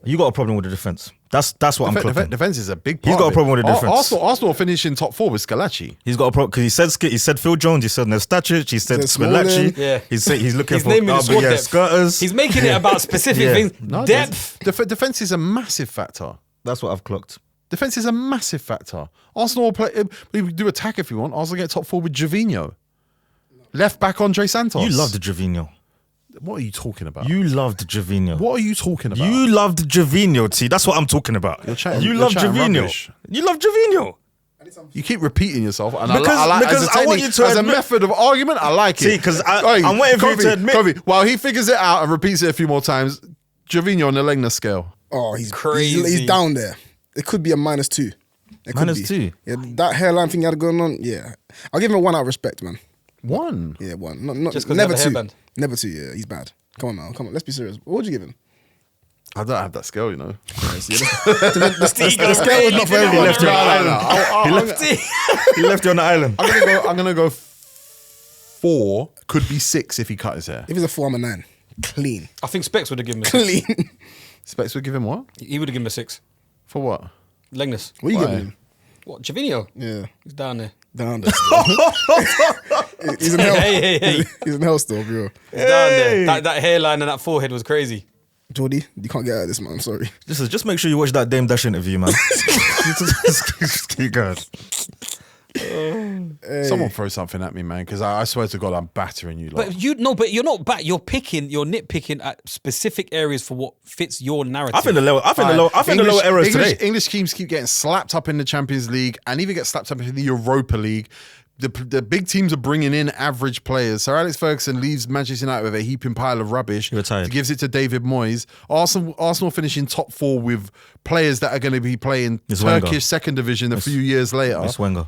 You got a problem with the defense. That's what I'm clocking. Defense is a big He's part. got a of it. problem with the defense. Arsenal finishing top 4 with Scalacci. He's got a problem because he said Phil Jones, he said Nestacic, he said He said Smalling. Spinacci. Yeah. He's looking He's for naming the squad depth. skirters. He's making it about specific Yeah. things. No, Depth. Defense is a massive factor. That's what I've clocked. Defense is a massive factor. Arsenal will play. We do attack if you want. Arsenal get top 4 with Gervinho. Left back Andre Santos. You loved Gervinho. What are you talking about? You loved Gervinho. What are you talking about? You loved Gervinho, T. That's what I'm talking about. You're chatting- you you're loved chatting Gervinho. rubbish. You loved Gervinho. You keep repeating yourself, and Because- I like because as a I want technique, you to as admit- a method of argument. I like See, it. 'cause Oi, I'm waiting for you to admit- Kofi, while he figures it out and repeats it a few more times, Gervinho on the Legner scale. Oh, he's Crazy. He's down there. It could be a -2. It could be. -2? Yeah, that hairline thing you had going on. Yeah, I'll give him a 1 out of respect, man. 1. Yeah, 1. Not Just 'cause he never had the 2. hairband. Never 2. Yeah, he's bad. Come on now, come on. Let's be serious. What would you give him? I don't have that scale, you know. The scale was not for everyone. left you on the island. He He left you on the island. I'm gonna go 4. Could be 6 if he cut his hair. If it's a 4, I'm a 9. Clean. I think Specs would have given him a 6. Clean. Specs would give him what? He would have given him a 6. For what? Legness. What are you Why? giving him? What, Gervinho? Yeah. He's down there. Down there still. He's in hell. Hey. He's in hell still, bro. He's down there. That hairline and that forehead was crazy. Jordy, you can't get out of this, man. I'm sorry. Just make sure you watch that Dame Dash interview, man. Just keep going. Someone throw something at me, man, because I swear to God, I'm battering you. Lot. But you're not back. You're nitpicking at specific areas for what fits your narrative. I think the lower errors English, today. English teams keep getting slapped up in the Champions League and even get slapped up in the Europa League. The big teams are bringing in average players. Sir Alex Ferguson leaves Manchester United with a heaping pile of rubbish. He retired. Gives it to David Moyes. Arsenal finishing top 4 with players that are going to be playing It's Turkish Wenger. second division a few years later. It's Wenger.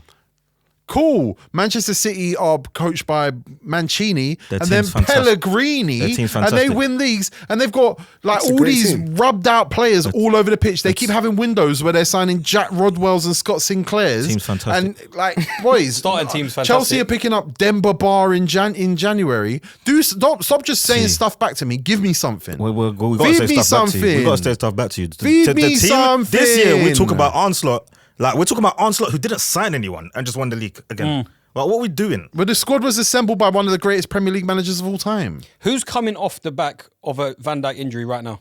Cool. Manchester City are coached by Mancini Their and then team's fantastic. Pellegrini, Their team's and they fantastic. win leagues, and they've got like It's a all great these team. rubbed out players all over the pitch. They keep having windows where they're signing Jack Rodwells and Scott Sinclairs. Team's fantastic. And like boys, Starting team's fantastic. Chelsea are picking up Demba Ba in January. Stop just saying stuff back to me. Give me something. We got to Feed say me stuff back to you. We something. got to say stuff back to you. Feed The me team, something. This year we talk about Onslaught. Like we're talking about Onslaught who didn't sign anyone and just won the league again. Like what are we doing? But the squad was assembled by one of the greatest Premier League managers of all time. Who's coming off the back of a Van Dijk injury right now?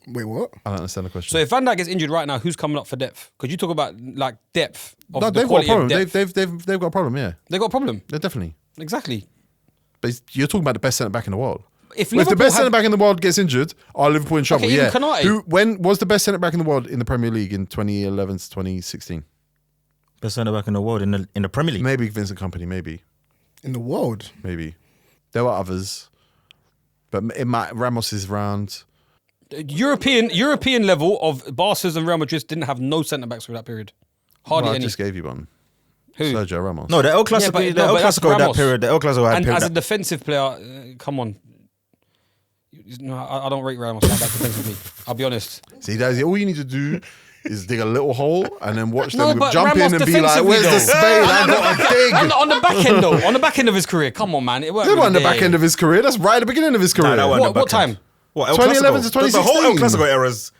Wait, what? I don't understand the question. So if Van Dijk gets injured right now, who's coming up for depth? Because you talk about like depth of No, the they've got a quality of problem. depth. They've got a problem. Yeah, They got a problem. they're definitely. Exactly. But you're talking about the best centre back in the world. If Well, if the Liverpool best have- centre back in the world gets injured, are Liverpool in trouble? even Yeah. Konate. When was the best centre back in the world in the Premier League in 2011 to 2016? Best centre back in the world in the Premier League. Maybe Vincent Kompany. Maybe. In the world? There were others, but Ramos is round. European level of Barca's and Real Madrid didn't have no centre backs for that period. Hardly Well, I any. just gave you one. Who? Sergio Ramos. No, the El Clasico, Yeah, but the El that's Clasico that Ramos. period. The El Clasico had And period. as a defensive player, come on. No, I don't rate Ramos like that defensively. I'll be honest. See, that's it. All you need to do is dig a little hole and then watch No, them but jump in Ramos and be like, defensively, "Where's the though." spade? I got a dig." On the back end though, on the back end of his career, come on, man, it weren't They really weren't the there. back end of his career. That's right at the beginning of his career. that weren't the What back time? end. What, El 2011 Clasico? to The whole El 2016. Clasico eras.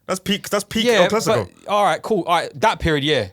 That's peak Yeah, El Clasico. but all right, cool. All right, that period, yeah.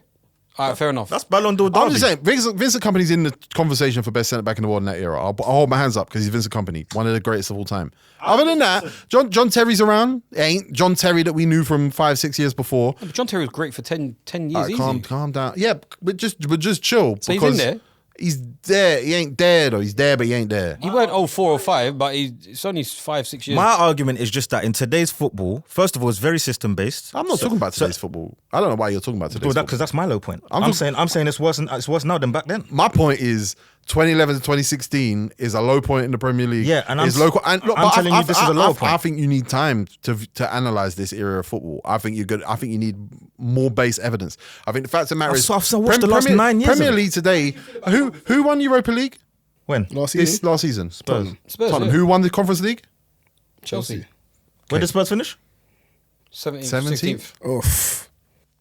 All right, fair enough. That's Ballon d'Or I'm derby. just saying, Vincent Kompany's in the conversation for best centre back in the world in that era. I'll hold my hands up because he's Vincent Kompany, one of the greatest of all time. Other than that, John Terry's around. It ain't John Terry that we knew from 5-6 years before. But John Terry was great for 10 years. All right, Easy. calm down. Yeah, but just chill. So he's in because there? He's there. He ain't there though. He's there, but he ain't there. He weren't 04 or 05, but it's only 5-6 years. My argument is just that in today's football, first of all, it's very system based. I'm not talking about today's football. I don't know why you're talking about today's football. Because that's my low point. I'm I'm saying it's worse now than back then. My point is 2011 to 2016 is a low point in the Premier League. Yeah, and it's local. And look, I'm but telling you this is a low point. I think you need time to analyze this era of football. I think you need more base evidence. I think the fact of the matter is, I've watched the last 9 years Premier of it. League today. Who won Europa League When? Last this season, last season? Spurs. Spurs, yeah. Who won the Conference League? Chelsea. Where did Spurs finish? 17th, 17th? 16th. oof.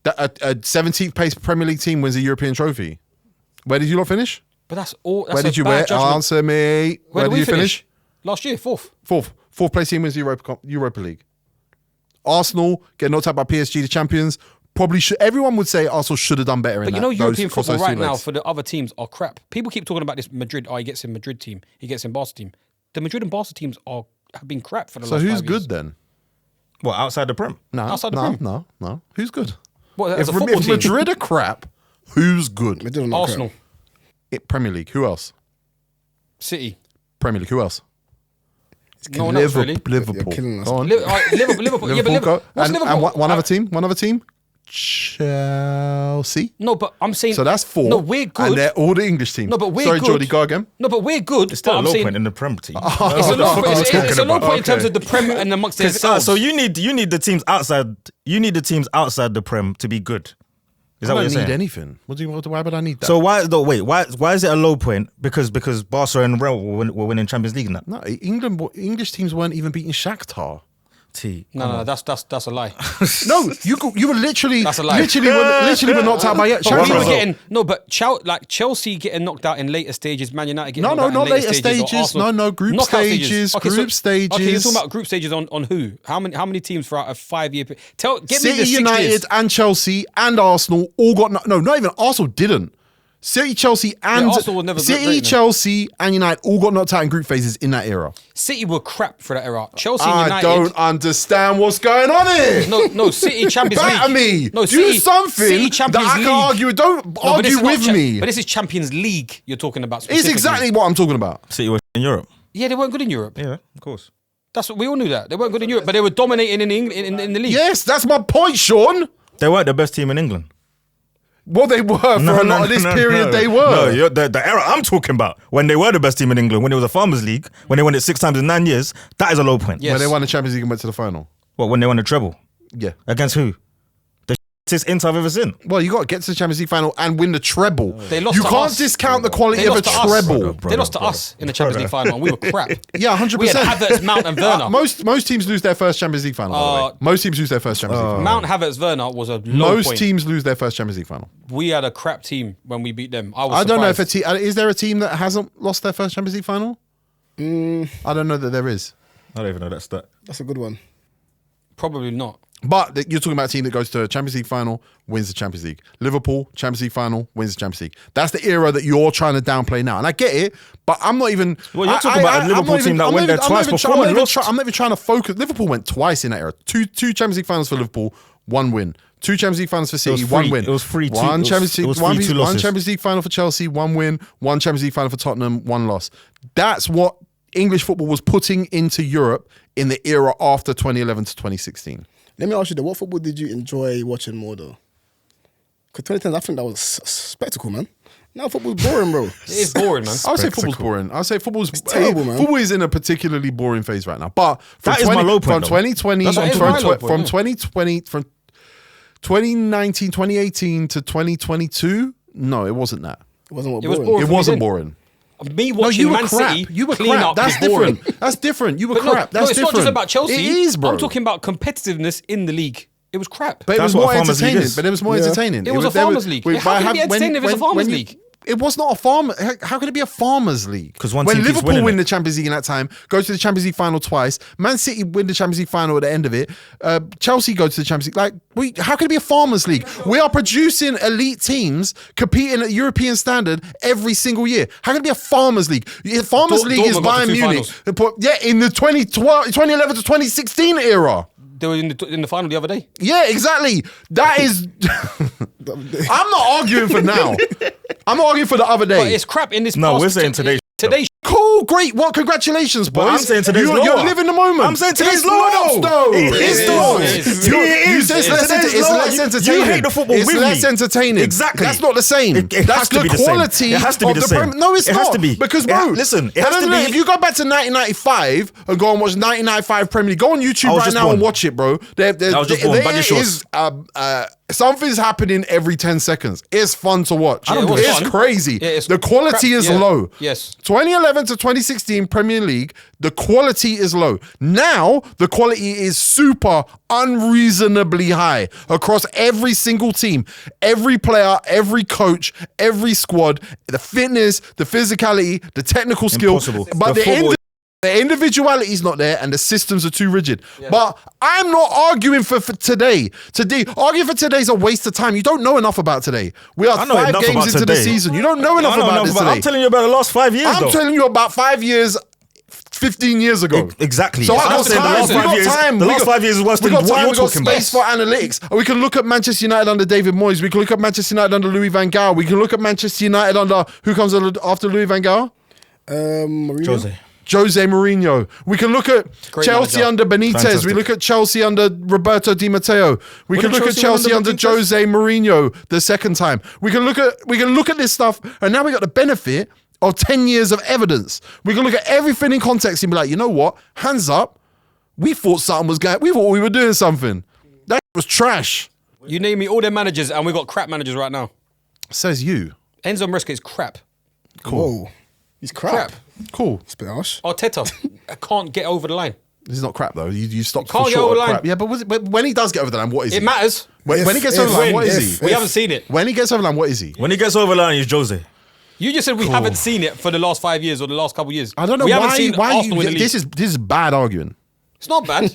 A 17th place Premier League team wins a European trophy. Where did you lot finish? But that's all. That's Where did a you bad judgment. answer me? Where did we you finish? Last year, 4th. Fourth place team wins Europa League. Arsenal get knocked out by PSG, the champions. Probably should. Everyone would say Arsenal should have done better. But in you that, know, those- European across football those two right now legs. for the other teams are crap. People keep talking about this Madrid. Oh, he gets in Madrid team. He gets in Barca team. The Madrid and Barca teams have been crap for the So last who's 5 years. good then? What, outside the Prem? No, Outside the no, Prem. no. Who's good? What, as If, a football if team? Madrid are crap, who's good? Madrid are not Arsenal, Premier League. Who else? City. Premier League. Who else? No one else really. Liverpool. You're killing us. Go on. Liverpool. Yeah, but Liverpool. Liverpool. What's And Liverpool? one other team. One other team. Chelsea. No, but I'm saying. So that's 4. No, we're good. And they're all the English teams. No, but we're Sorry, good. Jordy, go again. No, but we're good. It's still but a I'm low saying point in the Prem team. it's a low point. It's a low point in terms Okay. of the Prem and amongst themselves. So you need the teams outside. You need the teams outside the Prem to be good. Is that I what don't you're need saying? anything. Why would I need that? So why is it a low point? Because Barca and Real were winning Champions League and that. no, English teams weren't even beating Shakhtar. No, that's a lie. No, you were literally That's a lie. literally were knocked out by But we Shakhtar. were getting Chelsea getting knocked out in later stages. Man United getting No, knocked out not in later later stages. or stages. Arsenal. No, group Knockout stages, Okay, group stages. Okay, you're talking about group stages on who? How many teams throughout a 5-year period? Get me the City, 6 United, years. and Chelsea and Arsenal all got not even Arsenal didn't. City, Chelsea, and Arsenal was never City, great, man. Chelsea, and United all got knocked out in group phases in that era. City were crap for that era. Chelsea and I United. don't understand what's going on here. No, City Champions League. Batter me. No, Do City, something City that Champions I League. can argue. Don't No, but this argue is not with me. But this is Champions League you're talking about. It's Specifically. exactly what I'm talking about. City were in Europe. Yeah, they weren't good in Europe. Yeah, of course. That's what we all knew that they weren't good in Europe, but they were dominating in the league. Yes, that's my point, Sean. They weren't the best team in England. Well, they were for a lot of this period. They were. No, the era I'm talking about, when they were the best team in England, when it was a Farmers League, when they won it 6 times in 9 years, that is a low point. Yes. When they won the Champions League and went to the final. What, when they won the treble? Yeah. Against who? The shittiest Inter I've ever seen. Well, you got to get to the Champions League final and win the treble. They lost you to can't us. discount the quality They of a lost to us. treble. They lost to us in the Champions League final, and we were crap. Yeah, 100%. We had Havertz, Mount, and Werner. Most teams lose their first Champions League final. By the way. Most teams lose their first Champions League final. Mount, Havertz, Werner was a low Most point. teams lose their first Champions League final. We had a crap team when we beat them. I don't know if surprised. is there a team that hasn't lost their first Champions League final? I don't know that there is. I don't even know that stat. That's a good one. Probably not. But you're talking about a team that goes to a Champions League final, wins the Champions League. Liverpool, Champions League final, wins the Champions League. That's the era that you're trying to downplay now. And I get it, but I'm not even... Well, you're talking about a Liverpool team that went there twice before and lost. I'm not even trying to focus. Liverpool went twice in that era. Two Champions League finals for Liverpool, 1 win. 2 Champions League finals for City, was 1 three. win. It was 3-2. One Champions League, It was one 3-2 losses. Champions League final for Chelsea, 1 win. 1 Champions League final for Tottenham, 1 loss. That's what English football was putting into Europe in the era after 2011 to 2016. Let me ask you, though, what football did you enjoy watching more, though? Because 2010, I think that was a spectacle, man. Now football's boring, bro. It is boring, man. I would say football's boring. I would say football's terrible, man. Football is in a particularly boring phase right now. But from That is my low from point, though. 2020, That is from my low point, from yeah. 2020, from 2019, 2018 to 2022, no, it wasn't that. It wasn't what It was boring. boring. It for me wasn't then. boring. Me No, watching you were Man crap. City You were clean crap. up That's is boring. different. That's different. You were But no, crap. That's no, it's different. not just about Chelsea. It is, bro. I'm talking about competitiveness in the league. It was crap. But it That's was what more a farmers league entertaining. is. But it was more entertaining. It was a farmers league. How can it be entertaining if it's a farmers league? It was not a farmer. How can it be a farmers league? 'Cause one when team keeps Liverpool winning win it. the Champions League in that time, go to the Champions League final twice. Man City win the Champions League final at the end of it. Chelsea go to the Champions League. How can it be a farmers league? We are producing elite teams competing at European standard every single year. How can it be a farmers league? Farmers league is Dortmund got to Bayern two Munich. finals. Yeah, in the 2011 to 2016 era. They were in the final the other day. Yeah, exactly. That is. I'm not arguing for now. I'm not arguing for the other day. But it's crap in this. No, past- we're saying today. Today. Cool, great. What? Congratulations, boys. But I'm saying today's you're lower. living the moment. I'm saying today's It's lower, not, though. though. It's is. not. It is. You say it's less Today's it's lower. less You entertaining. hate the football It's with less me. entertaining. Exactly. That's not the same. It That's has to the be the same. quality. It has to be of the same. No, it's It not. has to be. Because It ha- bro, listen, it has to be. If you go back to 1995 and go and watch 1995 Premier League, go on YouTube was right just now born. and watch it, bro. I was just born. Baggy shorts. Something's happening every 10 seconds. It's fun to watch. it was It's fun. crazy. Yeah, it's the quality crap. is Yeah. low. Yes. 2011 to 2016 Premier League, the quality is low. Now, the quality is super unreasonably high across every single team, every player, every coach, every squad, the fitness, the physicality, the technical skill. Impossible. But The football the individuality is not there and the systems are too rigid. But I'm not arguing for today. Arguing for today is a waste of time. You don't know enough about today. We are I know 5 enough games about into the today. season. You don't know enough I know about enough this about- today. I'm telling you about the last 5 years, I'm though. telling you about 5 years, 15 years ago. Exactly. So I I'm got saying time. the last We 5 got years. time. The We last got- 5 years is worse we than got what time. you're We got talking space about. for analytics. We can look at Manchester United under David Moyes. We can look at Manchester United under Louis van Gaal. We can look at Manchester United under who comes after Louis van Gaal? Mourinho. Jose Mourinho. We can look at Great Chelsea manager. under Benitez. Fantastic. We look at Chelsea under Roberto Di Matteo. We can did look at Chelsea Chelsea win under under Benitez? Jose Mourinho the second time. We can look at this stuff, and now we got the benefit of 10 years of evidence. We can look at everything in context and be like, you know what? Hands up. We thought something was going. We thought we were doing something. That was trash. You name me all their managers, and we got crap managers right now. Says you. Enzo Maresca is crap. Whoa. He's crap. Crap. Cool. It's a bit harsh. Arteta can't get over the line. This is not crap though. You stopped Can't for get short over of the line. crap. Yeah, but when he does get over the line, what is It he? matters. When he gets over the line, what is he? We haven't seen it. When he gets over the line, what is he? When he gets over the line, he's Jose. You just said we haven't seen it for the last 5 years or the last couple of years. I don't know we haven't why. seen Why Arsenal you, in the league. this is bad arguing. It's not bad.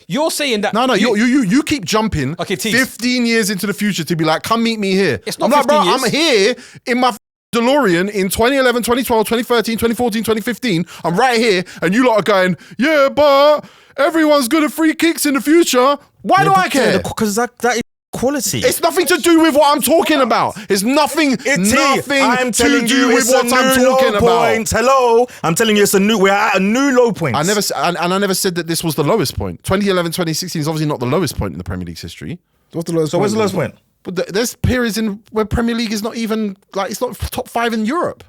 You're saying that. No, you keep jumping. Okay, tease. 15 years into the future to be like, come meet me here. It's not I'm like, bro, 15 years. I'm here in my DeLorean in 2011, 2012, 2013, 2014, 2015. I'm right here, and you lot are going, yeah, but everyone's good at free kicks in the future. Why do I care? Because that is quality. It's nothing to do with what I'm talking about. It's nothing to do with what I'm talking about. Hello, I'm telling you, we're at a new low point. I never said that this was the lowest point. 2011, 2016 is obviously not the lowest point in the Premier League's history. What's the lowest So where's the point? lowest point? But there's periods where Premier League is not even like it's not top 5 in Europe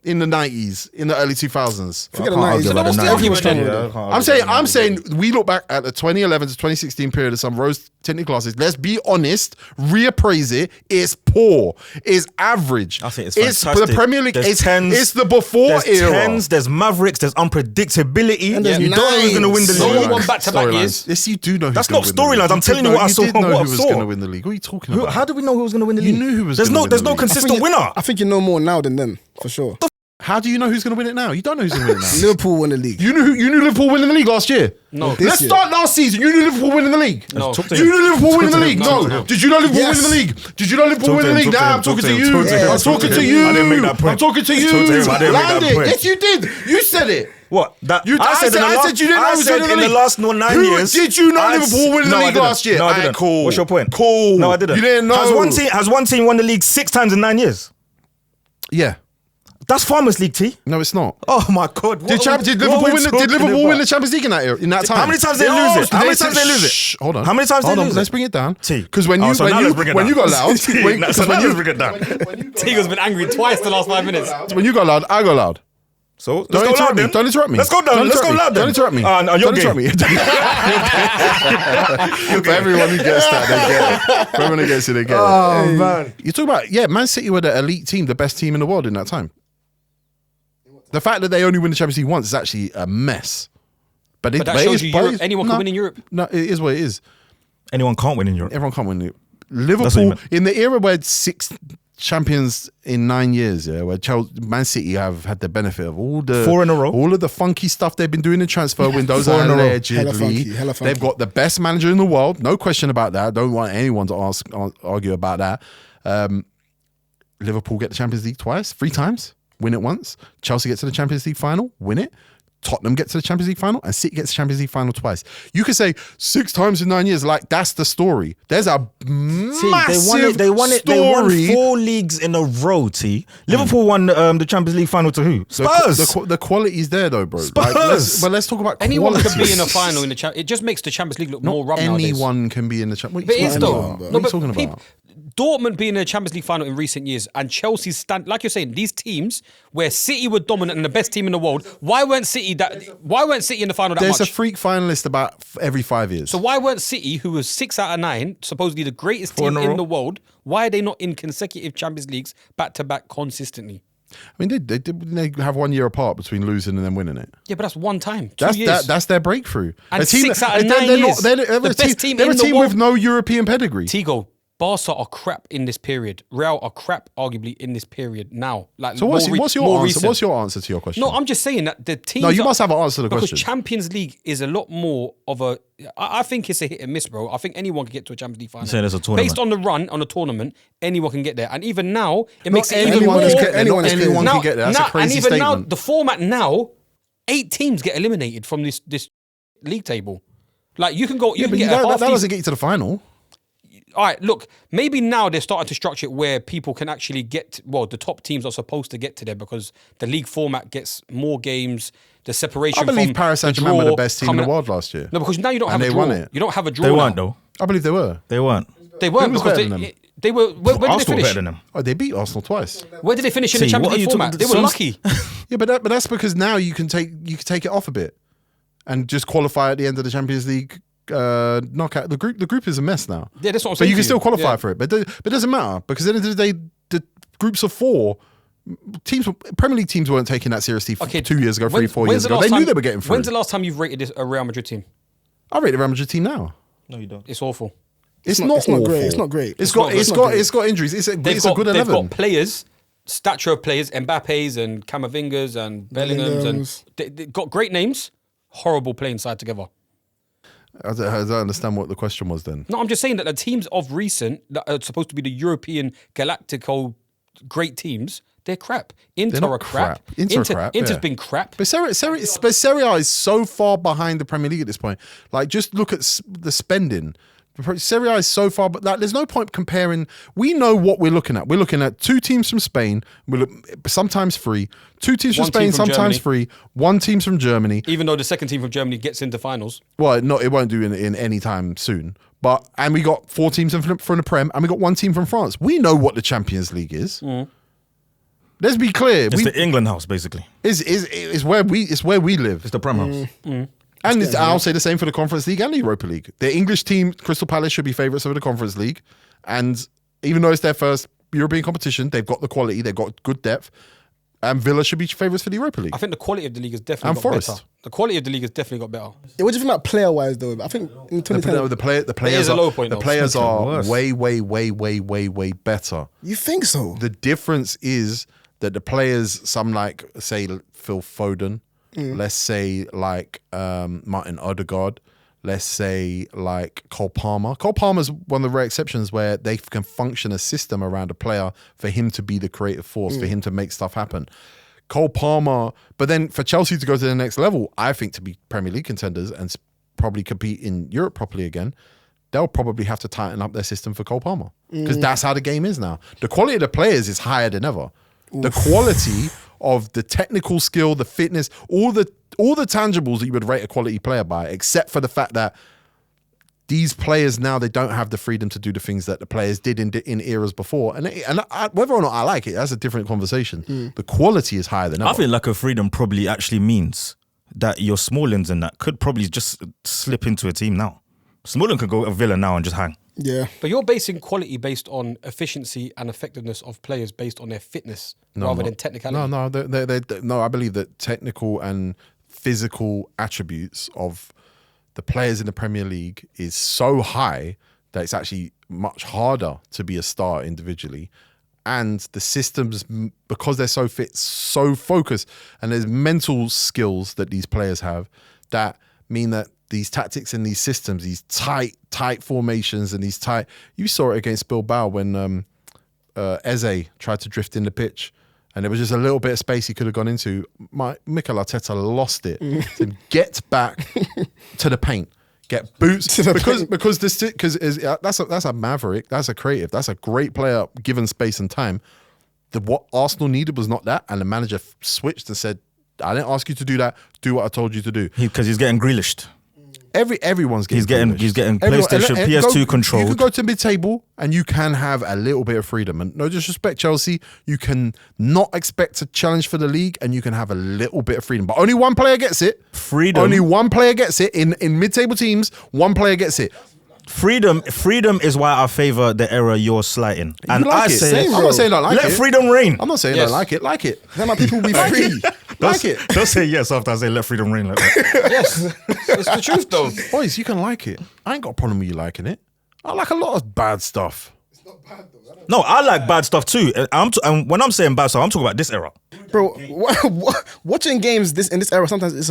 in the 90s, in the early 2000s. Forget the can't 90s. argue about the Still 90s. everyone was strong with Yeah, them. I can't I'm argue saying about the 90s. we look back at the 2011 to 2016 period of some rose tinted glasses. Let's be honest, reappraise it. It's poor. It's average. I think it's the fantastic. Premier League. There's It's, tens, it's the before There's era. tens, there's Mavericks, there's unpredictability. And there's You don't know who's going to win the nines. No league. one won back-to-back Storylines. years. Yes, you do know. Who's That's gonna not win the league. storylines. I'm telling you what I saw did and know what I who was saw. going to win the league. What are you talking about? How did we know who was going to win the You league? knew who was There's gonna no, win there's the no league. consistent winner. I think you know more now than then, for sure. How do you know who's going to win it now? You don't know who's going to win it now. Liverpool won the league. You knew Liverpool winning the league last year. No. This Let's year. start last season. You knew Liverpool winning the league. No. Talk to You him. knew Liverpool winning the to league. him. No. No. Did you know Liverpool Yes. winning the league? Did you know Liverpool Talk to winning the him, league? talk to Nah, him, I'm talking talk to to you. him, talk to him, I'm talk talking to to him. you. I didn't make that point. I'm talking to you. Talk to him, I didn't make that Land it. point. Yes, you did. You said it. What? I said you didn't know who was winning the in league. the last 9 Who- years. Did you know Liverpool winning the No, I league didn't. last year? No, I Alright, didn't. cool. What's your point? Cool. No, I didn't. You didn't know. Has one team won the league 6 times in 9 years? Yeah. That's Farmers League, T. No, it's not. Oh my God! Did Liverpool win the Champions League in that time? How many times did they lose it? How many times did they lose it? Shh, hold on. How many times did they Hold on, lose let's it? bring it down. T. Because when you So now let's bring it when down. you got loud, So when now let's bring it down. Tigo's been angry twice the last 5 minutes. when you got loud, I got loud. So let's Don't go interrupt loud me. then. Don't interrupt me. Let's go down. Don't Let's go interrupt me. loud then. Don't interrupt me. No, you're Don't gay. interrupt me. For everyone who gets that, they get it. For everyone who gets it, they get it. Oh man. You talk about Man City were the elite team, the best team in the world in that time. The fact that they only win the Champions League once is actually a mess. But that shows you Europe, anyone can win in Europe. No, it is what it is. Anyone can't win in Europe. Everyone can't win. That's what you Liverpool, meant. in the era where 6 champions in 9 years, where Man City have had the benefit of all the 4 in a row. all of the funky stuff they've been doing in transfer windows. 4 in a row. Allegedly, Hella funky. they've got the best manager in the world. No question about that. I don't want anyone to argue about that. Liverpool get the Champions League twice, 3 times, win it once. Chelsea get to the Champions League final, win it. Tottenham gets to the Champions League final, and City gets the Champions League final twice. You could say 6 times in 9 years, like that's the story. There's a massive They won story. 4 leagues in a row. Liverpool won the Champions League final to who? Spurs. The quality's there though, bro. Spurs. But let's talk about Anyone quality. can be in a final in the It just makes the Champions League look more rub nowadays. Anyone can be in the Champions But League. it is though. What are you talking about? Dortmund being in the Champions League final in recent years and Chelsea like you're saying, these teams where City were dominant and the best team in the world, why weren't City in the final that There's much? a freak finalist about every 5 years. So why weren't City, who was 6 out of 9, supposedly the greatest team in a row? in the world, why are they not in consecutive Champions Leagues back-to-back consistently? I mean, they have 1 year apart between losing and then winning it. Yeah, but that's one time. 2 years. That's their breakthrough. And A team, 6 out of they're 9 not- years. They're The a best team they're in a the team world. with no European pedigree. Tigo, Barca are crap in this period. Real are crap, arguably, in this period now. Like, So what's your answer? recent. What's your answer to your question? No, I'm just saying that the teams. No, you must have an answer to the because question. Champions League is a lot more of a. I think it's a hit and miss, bro. I think anyone can get to a Champions League final. saying it's a tournament. Based on the run on the tournament, anyone can get there, and even now it makes it even anyone more. can get there. anyone Not is anyone now, can get there. That's now- a crazy and even statement. now, the format now, 8 teams get eliminated from this league table. Like you can go, you Yeah, can but get that a half doesn't get you to the final. All right, look, maybe now they're starting to structure it where people can actually the top teams are supposed to get to there because the league format gets more games, the separation I believe from Paris the Saint-Germain were the draw best team in coming the up- world last year. No, because now you don't have And a they draw. won it. You don't have a draw They now. weren't though. I believe they were. They weren't. They weren't Who was because better than them? they were. Where did they Arsenal finish? better than them. Oh, they beat Arsenal twice. Where did they finish in the See, Champions what are League you format? talking- They were some- lucky. Yeah, but that's because now you can take it off a bit and just qualify at the end of the Champions League knockout. The group is a mess now. Yeah, that's what I'm But saying. you can to still qualify Yeah. for it. But it doesn't matter because at the end of the day, the groups of 4 teams, Premier League teams weren't taking that seriously 2 years ago, 3, 4 when's years the ago. last They knew time- they were getting through. When's the last time you've rated a Real Madrid team? I rate the Real Madrid team now. No, you don't. It's awful. It's not- not it's not awful. great. It's not great. It's It's got not- it's it's not got great. it's got injuries. It's a They've good 11. got players, stature of players, Mbappe's and Camavinga's and Bellingham's, Bellingham's. and they got great names. Horrible playing side together. I don't understand what the question was then. No, I'm just saying that the teams of recent that are supposed to be the European Galactico great teams, they're crap. Inter not are crap. crap. Inter are crap, Inter's yeah. been crap. But Serie A is so far behind the Premier League at this point. Like, just look at the spending. Serie A is so far, but like, there's no point comparing. We know what we're looking at. We're looking at 2 teams from Spain, sometimes free. 2 teams from One team Spain, from sometimes Germany. free. 1 team from Germany. Even though the second team from Germany gets into finals. Well, no, it won't do in any time soon. And we got 4 teams from the Prem, and we got 1 team from France. We know what the Champions League is. Let's be clear. It's the England house, basically. It's where we live. It's the Prem house. And I'll say the same for the Conference League and the Europa League. The English team, Crystal Palace, should be favourites over the Conference League. And even though it's their first European competition, they've got the quality, they've got good depth. And Villa should be favourites for the Europa League. I think the quality of the league has definitely And got Forest. better. The quality of the league has definitely got better. Yeah, what do you think about player-wise, though? I think in 2010... The players is a low point, the though. players are worse. way better. You think so? The difference is that the players, some like, say, Phil Foden, let's say like Martin Odegaard, let's say like Cole Palmer. Cole Palmer's one of the rare exceptions where they can function a system around a player for him to be the creative force, for him to make stuff happen. Cole Palmer, but then for Chelsea to go to the next level, I think to be Premier League contenders and probably compete in Europe properly again, they'll probably have to tighten up their system for Cole Palmer because that's how the game is now. The quality of the players is higher than ever. The quality of the technical skill, the fitness, all the tangibles that you would rate a quality player by, except for the fact that these players now, they don't have the freedom to do the things that the players did in eras before. And whether or not I like it, that's a different conversation. The quality is higher than ever. I feel lack of freedom probably actually means that your Smallings and that could probably just slip into a team now. Smalling could go to Villa now and just hang. Yeah. But you're basing quality based on efficiency and effectiveness of players based on their fitness rather than technicality. No, I believe that technical and physical attributes of the players in the Premier League is so high that it's actually much harder to be a star individually. And the systems, because they're so fit, so focused, and there's mental skills that these players have that mean that these tactics and these systems, these tight formations and these tight... You saw it against Bilbao when Eze tried to drift in the pitch and there was just a little bit of space he could have gone into. Mikel Arteta lost it. Said, get back to the paint. Get boots because that's a maverick, that's a creative, that's a great player given space and time. What Arsenal needed was not that, and the manager switched and said, "I didn't ask you to do that. Do what I told you to do." Because he's getting Grealished. Everyone's getting He's getting PlayStation, PS2 controlled. You can go to mid-table and you can have a little bit of freedom. And no disrespect, Chelsea, you can not expect a challenge for the league and you can have a little bit of freedom. But only one player gets it. Freedom. Only one player gets it. In mid-table teams, one player gets it. Freedom is why I favour the era you're slighting. And like I it. say, I'm not saying I like it. let freedom reign. I'm not saying Yes. I like it. Like it. Then my people will be free. Like it. Don't say yes after I say let freedom reign like that. Yes, it's the truth though. Boys, you can like it. I ain't got a problem with you liking it. I like a lot of bad stuff. No, I like bad stuff too. And when I'm saying bad stuff, I'm talking about this era. Bro, watching games in this era sometimes it's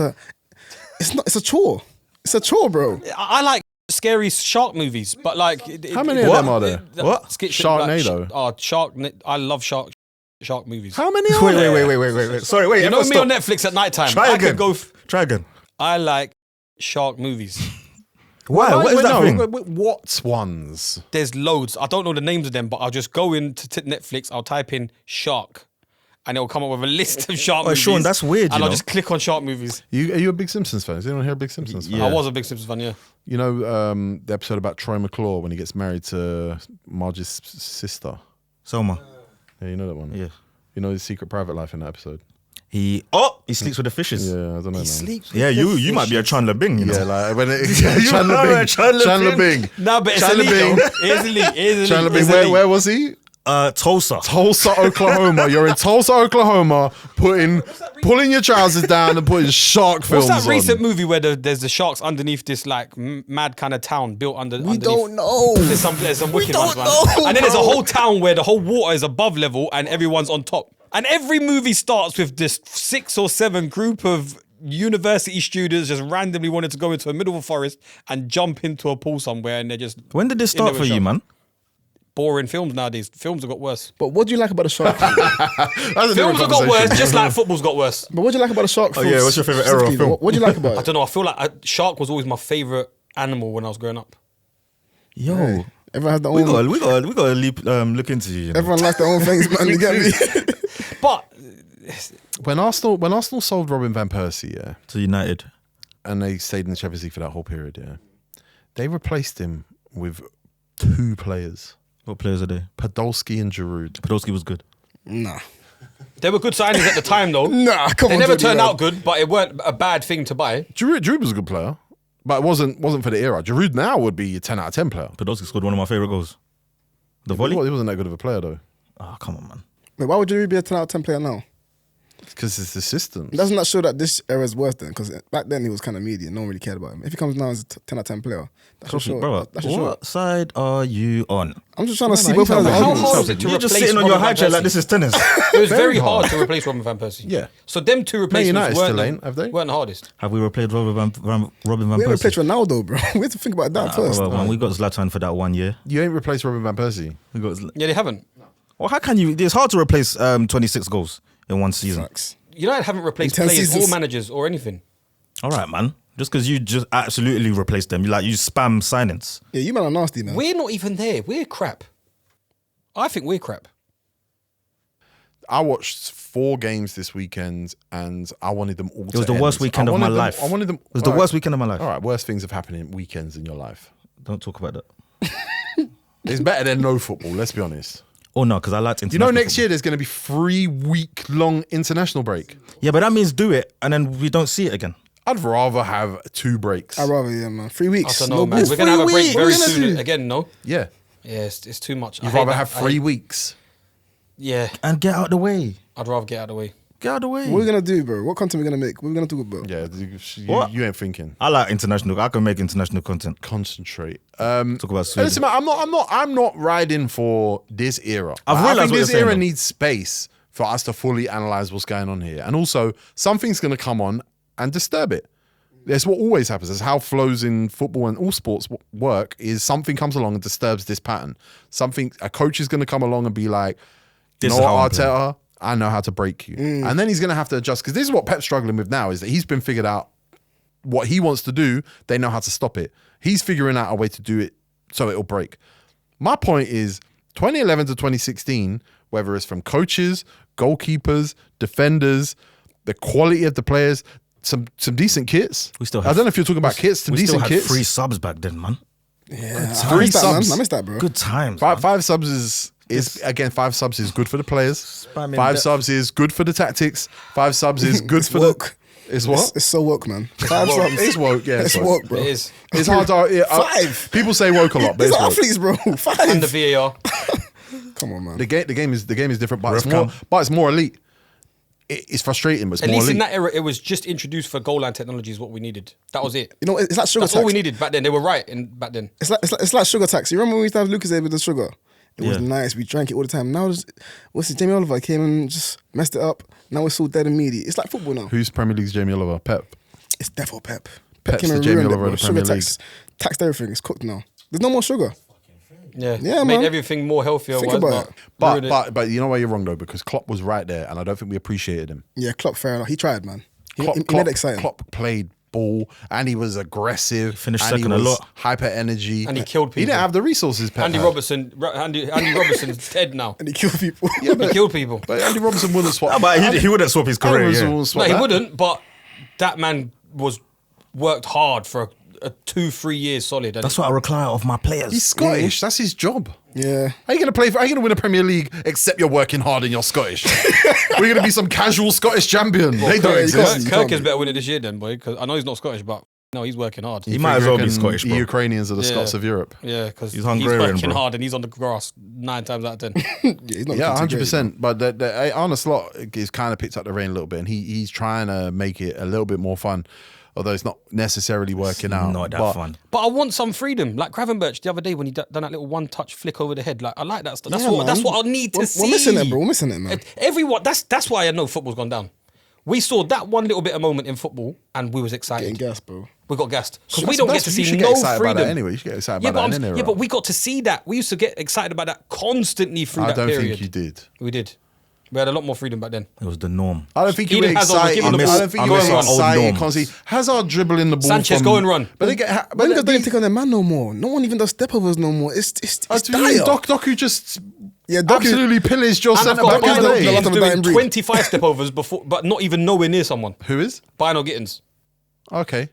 a chore. It's a chore, bro. I like scary shark movies, but like How many of them are there? What? Sharknado? I love shark movies. How many are there? Wait. Sorry, wait. You know me stop. on Netflix at night time. Try I again. could go. Try again. I like shark movies. Why? What is that thing? What ones? There's loads. I don't know the names of them, but I'll just go into Netflix. I'll type in shark, and it'll come up with a list of shark movies. Sean, that's weird, And you I'll know. just click on shark movies. Are you a big Simpsons fan? Is anyone here a big Simpsons fan? Yeah. I was a big Simpsons fan, yeah. You know the episode about Troy McClure when he gets married to Marge's sister? Selma. Yeah, you know that one? Yeah. You know his secret private life in that episode? He sleeps with the fishes. Yeah, I don't know, man. Sleeps. Yeah, you might be a Chandler Bing, you know. Yeah, like when it, are a Chandler Bing. No, but it's Chandler illegal. Bing. It's illegal. It's Chandler Bing. illegal. Where was he? Tulsa. Tulsa, Oklahoma. You're in Tulsa, Oklahoma, pulling your trousers down and putting shark films What's that recent on. movie where there's the sharks underneath this like mad kind of town built underneath? We don't know. There's some wicked don't ones, man. know, And then there's a bro. whole town where the whole water is above level and everyone's on top. And every movie starts with this 6 or 7 group of university students just randomly wanted to go into the middle of a forest and jump into a pool somewhere, and they're just When did this start for you, man? boring films nowadays. Films have got worse. But what do you like about the shark? Films have got worse, just like football's got worse. But what do you like about the shark? Oh, yeah, what's your favourite era of specifically? film? What do you like about I it? don't know. I feel like shark was always my favorite animal when I was growing up. Yo, Everyone has their we own. gotta look into you. You know? Everyone likes their own things, man. You get me? But When Arsenal sold Robin van Persie, yeah, To United. and they stayed in the Champions League for that whole period, yeah, they replaced him with 2 players, What players are they? Podolski and Giroud. Podolski was good. Nah. they were good signings at the time, though. Nah, come They on. never Jordy, turned man. out good, but it weren't a bad thing to buy. Giroud was a good player, but it wasn't for the era. Giroud now would be a 10 out of 10 player. Podolski scored one of my favourite goals. The He volley? wasn't that good of a player though, Oh, come on, man. Wait, why would you be a 10 out of 10 player now? because it's the systems. Doesn't that show that this era is worse then? Because back then he was kind of media. No one really cared about him. If he comes now as a 10 out of 10 player, that should show. Brother, That should show. what side are you on? I'm just trying to see no, both you sides of the tell me. How argument. hard was it to You're just replace sitting on your Robin high van chair Persie? like this is tennis. It was very Very hard hard. to replace Robin van Persie. Yeah. So them 2 replacements United weren't still the- ain't, have they? weren't the hardest. Have we replaced Robin van We Persie? replaced Ronaldo, bro. We have to think about that first. Well, man, we got Zlatan for that 1 year. You ain't replaced Robin van Persie. We got. Yeah, they haven't. Well, how can you? It's hard to replace 26 goals in one season. Facts. United haven't replaced In 10 players or seasons. managers or anything. All right, man. Just because you just absolutely replaced them, you spam signings. Yeah, you man are nasty, man. We're not even there. We're crap. I think we're crap. I watched 4 games this weekend and I wanted them all to It was the worst end. weekend I of my wanted them- life. I wanted them. It was the all worst right. weekend of my life. All right, worst things have happened in weekends in your life. Don't talk about that. It's better than no football, let's be honest. Oh no, because I liked You international. know, next football. year there's going to be 3-week long international break. Yeah, but that means do it and then we don't see it again. I'd rather have 2 breaks. I'd rather, yeah, man. 3 I weeks. don't know, No man. balls. We're gonna have a break What are very we gonna soon do? again. No. Yeah. Yeah, it's too much. You'd I hate rather that. have I 3 hate- weeks. Yeah, And get out the way. I'd rather get out of the way. Get out the way. What are we gonna do, bro? What content are we gonna make? What are we gonna talk about? Yeah, What? you ain't thinking. I like international. I can make international content. Concentrate. Talk about Sweden. Listen, man, I'm not riding for this era. I've I realised think what this you're saying, era though. needs space for us to fully analyze what's going on here, and also something's going to come on and disturb it. That's what always happens. That's how flows in football and all sports work. Is something comes along and disturbs this pattern. A coach is going to come along and be like, This "You is know how I'm what, Arteta, I know how to break you," and then he's going to have to adjust because this is what Pep's struggling with now. Is that he's been figured out what he wants to do. They know how to stop it. He's figuring out a way to do it so it'll break. My point is 2011 to 2016, whether it's from coaches, goalkeepers, defenders, the quality of the players, some decent kits. We still I have- don't know if you're talking about kits, some we still decent had kits. 3 subs back then, man. Yeah, I Three missed that, man. subs. I missed that, bro. Good times. Five subs is again 5 subs is good for the players. Spamming 5 depth. subs is good for the tactics. 5 subs is good It's for woke. It's what? It's so woke, man. 5 subs. It's woke, yeah. It's woke, bro. It is. It's hard to. Yeah, 5. people say woke a lot, but These it's are woke. athletes, bro. 5. And the VAR. Come on, man. The game is different, but Ref it's more elite. It's frustrating, but it's At more least in elite. that era, it was just introduced for goal line technology is what we needed. That was it. You know, it's like sugar That's tax. all we needed back then. They were right back then. It's like sugar tax. You remember when we used to have Lucas with the sugar? It was Yeah. nice. We drank it all the time. Now, what's it? Jamie Oliver came and just messed it up. Now it's all dead and meaty. It's like football now. Who's Premier League's Jamie Oliver? Pep. It's defo Pep. Pep's came the and Jamie ruined it, Oliver of bro. the Premier Sugar taxed everything. It's cooked now. There's no more sugar. Yeah, Yeah, made man. everything more healthier. Think was, about it. ruined it. But you know why you're wrong though, because Klopp was right there, and I don't think we appreciated him. Yeah, Klopp, fair enough. He tried, man. He Klopp, made it exciting. Klopp played ball, and he was aggressive. Finished and second he a was lot. hyper energy, And he killed He people. didn't have the resources. Pep Andy had. Robertson's dead now. And he killed people. Yeah, He killed people. but Andy Robertson wouldn't swap. No, but he wouldn't swap his career. Robertson Yeah. wouldn't No, swap he that. wouldn't. But that man worked hard for a 2-3 years solid. And That's what I require of my players. He's Scottish. That's his job. Yeah. How you gonna play? How you gonna win a Premier League except you're working hard and you're Scottish? We're gonna be some casual Scottish champion. They don't you exist. can't- Kirk you is better win it this year then, boy. Because I know he's not Scottish, but no, he's working hard. He might as well be Reckon Scottish, the bro. Ukrainians are the Yeah. Scots of Europe. Yeah, because He's he's Hungarian, working bro. hard and he's on the grass 9 times out of 10. Yeah, he's not Yeah, looking too great, 100%. But Arne Slot is kind of picked up the rein a little bit, and he's trying to make it a little bit more fun, although it's not necessarily working out. Not that But fun. But I want some freedom, like Gravenberch the other day when he done that little one-touch flick over the head. Like I like that stuff. That's Yeah, what man. I need to see. We're missing it, bro. We're missing it, man. Everyone. That's why I know football's gone down. We saw that one little bit of moment in football, and we was excited. Getting gas, bro. We got gassed because That's- we don't get that's- to you see should no get excited freedom. about that anyway. You should get excited Yeah, about but that in any era. but we got to see that. We used to get excited about that constantly through I that don't period. think you did. We did. We had a lot more freedom back then. It was the norm. I don't think you were Eden Hazard was excited. giving the I ball- don't think I you were miss our old excited norms. constantly. Hazard dribbling the ball. Sanchez, from, go and run. But they get. But Wingers don't they, even take on their man no more. No one even does stepovers no more. It's do you mean dire. Doku just Yeah, Doku- absolutely pillaged your And I've centre got back Doku- of the Bino the day. last Gittins of a dying doing breed. 25 stepovers before, but not even nowhere near someone. Who is? Bino Gittins. Okay.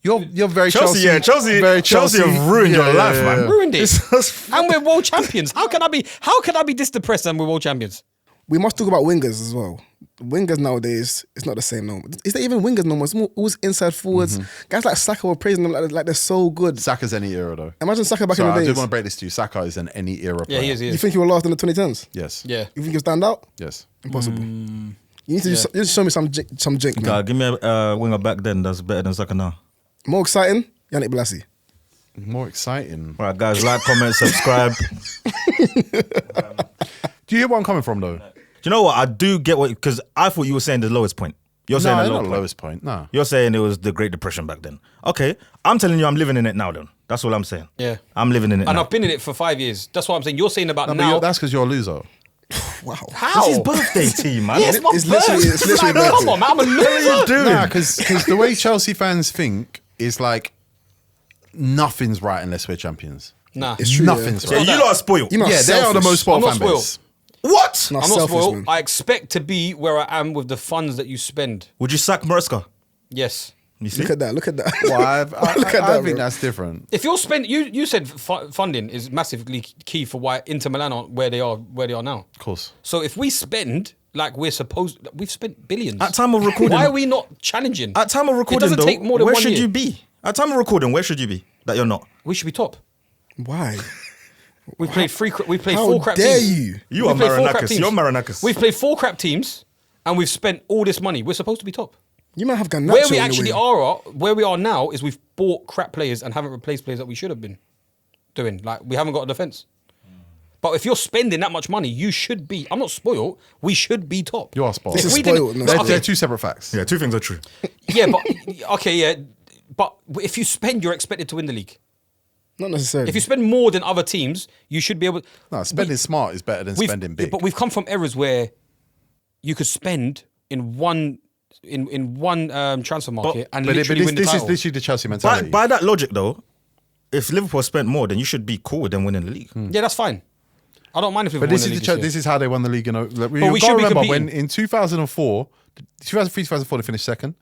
You're very Chelsea, Chelsea. yeah, Chelsea, very Chelsea have ruined your life, man. Ruined it. It's just- And we're world champions. How can I be this depressed and we're world champions? We must talk about wingers as well. Wingers nowadays, it's not the same no more. Is there even wingers no more? It's more always inside forwards. Guys like Saka were praising them like they're so good. Saka's any era though. Imagine Saka back So in I the do days. want to break this to you. Saka is an any era player. Yeah, he is. He You is. think he will last in the 2010s? Yes. Yeah. You think he'll stand out? Yes. Impossible. You need to just show me some jink, man. God, give me a winger back then that's better than Saka now. More exciting, Yannick Blassie. More exciting. All right, guys, like, comment, subscribe. Do you hear where I'm coming from though? Do you know what? I do get what, because I thought you were saying the lowest point. You're saying No, the not low the point. lowest point. No. You're saying it was the Great Depression back then. Okay, I'm telling you, I'm living in it now. Then that's all I'm saying. Yeah. I'm living in it And now. I've been in it for 5 years. That's what I'm saying. You're saying about No, but now. that's because you're a loser. Wow. How? It's his birthday team, man. Yeah, it's my It's literally- birthday. it's literally Like, come birthday. on, man. I'm a loser. Dude. Nah, because the way Chelsea fans think is like nothing's right unless we're champions. Nah. It's true, Nothing's Yeah, right. you lot are spoiled. You know- Yeah, they are the selfish. most spoiled I'm not fan base. spoiled. What? Not I'm not selfish, spoiled. man. I expect to be where I am with the funds that you spend. Would you sack Maresca? Yes. You see? Look at that. Look at that. Well, I Look at that, think bro. that's different. If you're spending, you said funding is massively key for why Inter Milan are where they are now. Of course. So if we spend like we're supposed. We've spent billions. At time of recording, Why are we not challenging? At time of recording, it doesn't though, take more than where 1 should year. you be? At time of recording, where should you be? That you're not. We should be top. Why? We've played we played How 4 crap dare teams. you? You We've are played 4 crap Maranakis. teams. You're Maranakis. We've played 4 crap teams, and we've spent all this money. We're supposed to be top. You might have Garnacho. Where we in the actually wing. are, where we are now, is we've bought crap players and haven't replaced players that we should have been doing. Like we haven't got a defense. But if you're spending that much money, you should be. I'm not spoiled. We should be top. You are spoiled. If This is we didn't- spoiled, no, They're, Okay. they're two separate facts. Yeah, 2 things are true. Yeah, but okay, yeah. But if you spend, you're expected to win the league. Not necessarily. If you spend more than other teams, you should be able. No, spending smart is better than spending big. But we've come from eras where you could spend in one transfer market and But literally win the this is title. literally the Chelsea mentality. By that logic, though, if Liverpool spent more, then you should be cool with them winning the league. Yeah, that's fine. I don't mind if we But win this the is league the this year. this is how they won the league. You know, like, we you should gotta be remember competing. when in 2004, 2003, 2004 they finished second.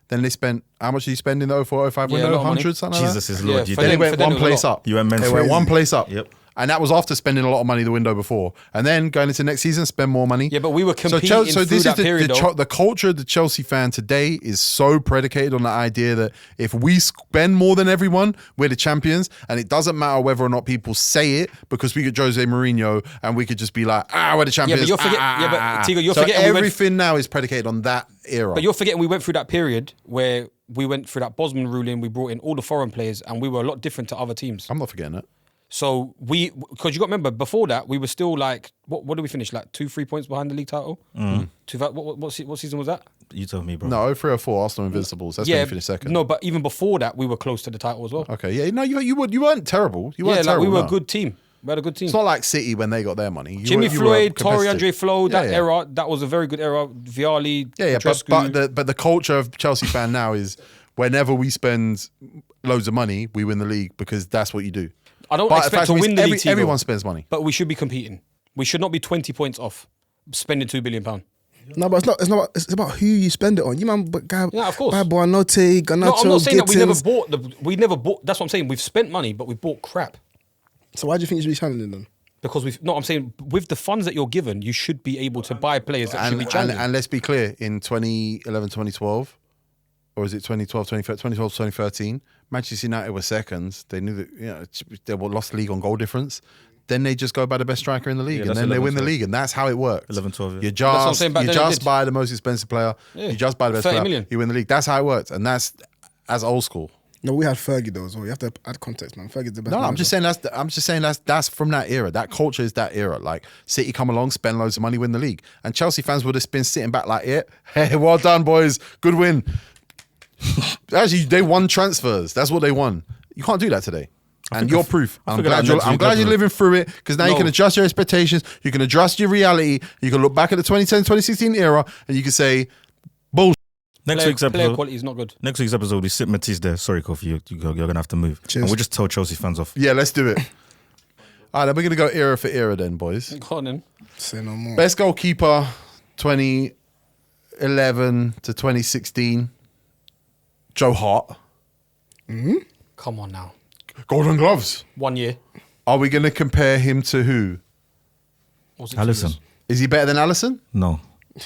Then they spent how much did you spend in the 04, 05 Yeah, a window? lot of money. 100 something like Jesus that. is Yeah, Lord. You for Then did. they them- went for them one it was a place lot. up. You went mental. They went one place up. Yep. And that was after spending a lot of money the window before. And then going into next season, spend more money. Yeah, but we were competing so through this that is the, period, though. the culture of the Chelsea fan today is so predicated on the idea that if we spend more than everyone, we're the champions. And it doesn't matter whether or not people say it because we get Jose Mourinho and we could just be like, we're the champions. you're forget- yeah, but Tigo, you're so forgetting we went- everything now is predicated on that era. But you're forgetting we went through that period where we went through that Bosman ruling. We brought in all the foreign players, and we were a lot different to other teams. I'm not forgetting it. So because you got to remember before that we were still like what did we finish like 2-3 points behind the league title? What season was that? You told me, bro. No, 03 or 04, Arsenal Invincibles. That's when you finished second. No, but even before that we were close to the title as well. Okay, yeah, no, you weren't terrible. You weren't Yeah, like terrible. we were no. a good team. We had a good team. It's not like City when they got their money. Jimmy Floyd, Torre Andre Flo, that yeah. era, that was a very good era. Vialli, Yeah, Petrescu. but the culture of Chelsea fan now is whenever we spend loads of money, we win the league because that's what you do. I don't But the expect fact to is win the league. Tigo, everyone spends money. but we should be competing. We should not be 20 points off spending £2 billion. No, but it's not. It's about who you spend it on. You man, but guy, Yeah, of course. Buy Buonanotte, Garnacho, No, I'm not saying that Gittins. we never bought. That's what I'm saying. We've spent money, but we bought crap. So why do you think you should be challenging them? Because I'm saying with the funds that you're given, you should be able to buy players that should be And, challenging. and let's be clear, in 2011, 2012, or is it 2012, 2013, Manchester United were seconds. They knew that they lost the league on goal difference. Then they just go by the best striker in the league, Yeah, and that's then they 11, win the 12. league, and that's how it works. 11, 12, yeah. You That's what I'm just saying, back then they did. buy the most expensive player. Yeah. You just buy the best 30 player. million. You win the league. That's how it works, and that's old school. No, we had Fergie though as well. You have to add context, man. Fergie's the best. No, I'm manager. just saying that's from that era. That culture is that era. Like City come along, spend loads of money, win the league, and Chelsea fans would have been sitting back like, yeah, hey, well done, boys, good win. Actually, they won transfers. That's what they won. You can't do that today. And you're proof. I'm figured glad out you're, next I'm week, glad you're definitely. living through it because now you No. can adjust your expectations. You can adjust your reality. You can look back at the 2010, 2016 era and you can say, bullshit. Next week's player episode. quality is not good. Next week's episode, we sit Matisse there. Sorry, Kofi, you're gonna have to move. Cheers. And we'll just tell Chelsea fans off. Yeah, let's do it. All right, then we're going to go era for era then, boys. Go on then. Say no more. Best goalkeeper 2011 to 2016, Joe Hart. Come on now. Golden Gloves. 1 year. Are we going to compare him to who? Or was it 2 Allison. years? Is he better than Allison? No.